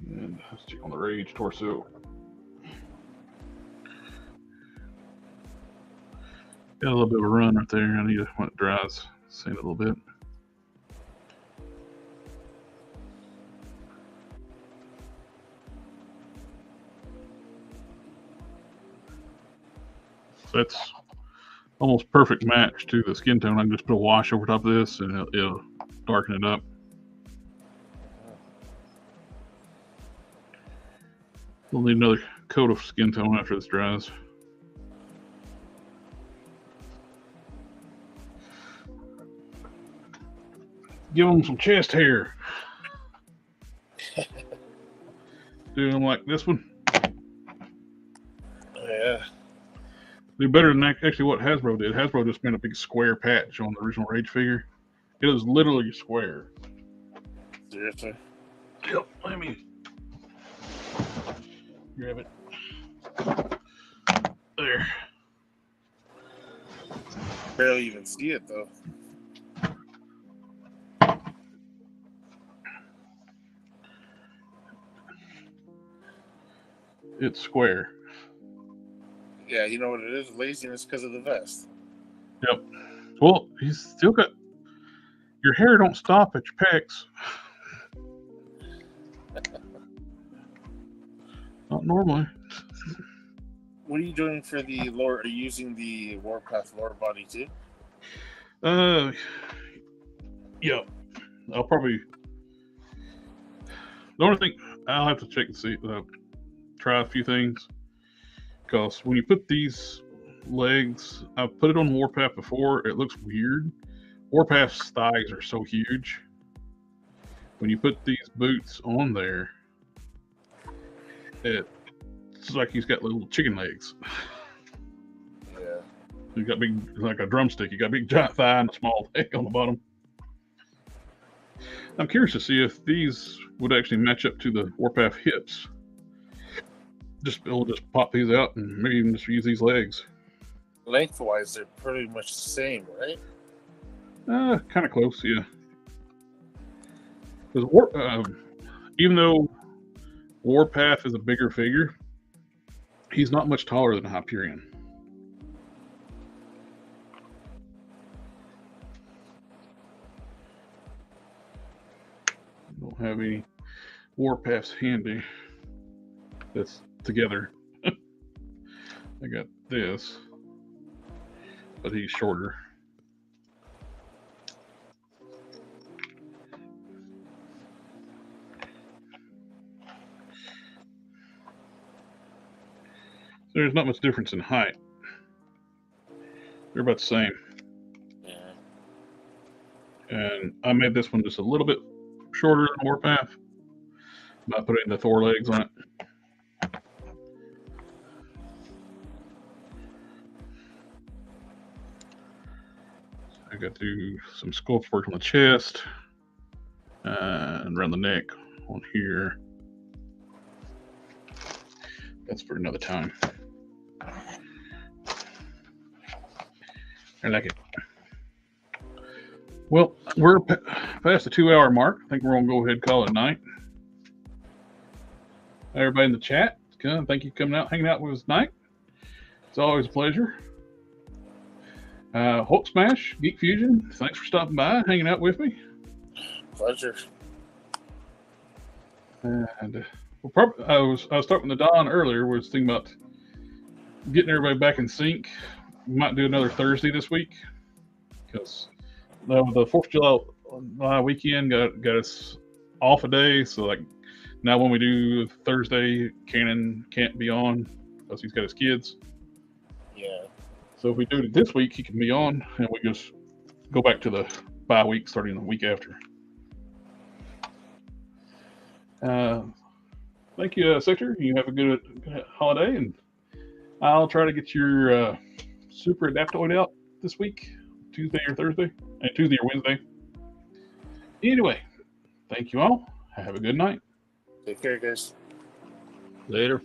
And let's check on the Rage torso. Got a little bit of a run right there. I need to, when it dries, sand it a little bit. So that's almost perfect match to the skin tone. I can just put a wash over top of this and it'll darken it up. We'll need another coat of skin tone after this dries. Give them some chest hair. Do them like this one. Yeah. Do better than actually what Hasbro did. Hasbro just made a big square patch on the original Rage figure. It was literally square. Seriously? Yep, let me grab it. There. Barely even see it, though. It's square. Yeah, you know what it is? Laziness because of the vest. Yep. Well, he's still got... Your hair don't stop at your pecs. Not normally. What are you doing for the lower? Are you using the Warpath lower body too? Yeah. I'll probably. The only thing I'll have to check and see, try a few things, because when you put these legs, I've put it on Warpath before. It looks weird. Warpath's thighs are so huge. When you put these boots on there, it's like he's got little chicken legs. Yeah. You got big, like a drumstick. You got a big giant thigh and a small leg on the bottom. I'm curious to see if these would actually match up to the Warpath hips. We'll just pop these out and maybe even just use these legs. Lengthwise, they're pretty much the same, right? Kind of close, yeah. Because even though Warpath is a bigger figure, he's not much taller than Hyperion. Don't have any Warpaths handy that's together. I got this, but he's shorter. There's not much difference in height. They're about the same. Yeah. And I made this one just a little bit shorter than Warpath by putting the Thor legs on it. I got to do some sculpt work on the chest and around the neck on here. That's for another time. I like it. Well, we're past the 2-hour mark. I think we're going to go ahead and call it night. Everybody in the chat, thank you for coming out, hanging out with us tonight. It's always a pleasure. Hulk Smash, Geek Fusion, thanks for stopping by, hanging out with me. Pleasure. And I was talking to Don earlier. We was thinking about getting everybody back in sync. We might do another Thursday this week because the 4th of July weekend got us off a day. So like now when we do Thursday, Cannon can't be on because he's got his kids. Yeah. So if we do it this week, he can be on, and we just go back to the bye week starting the week after. Thank you, Sector. You have a good holiday, and I'll try to get your Super Adaptoid out this week, Tuesday or Thursday, and Tuesday or Wednesday. Anyway, thank you all. Have a good night. Take care, guys. Later.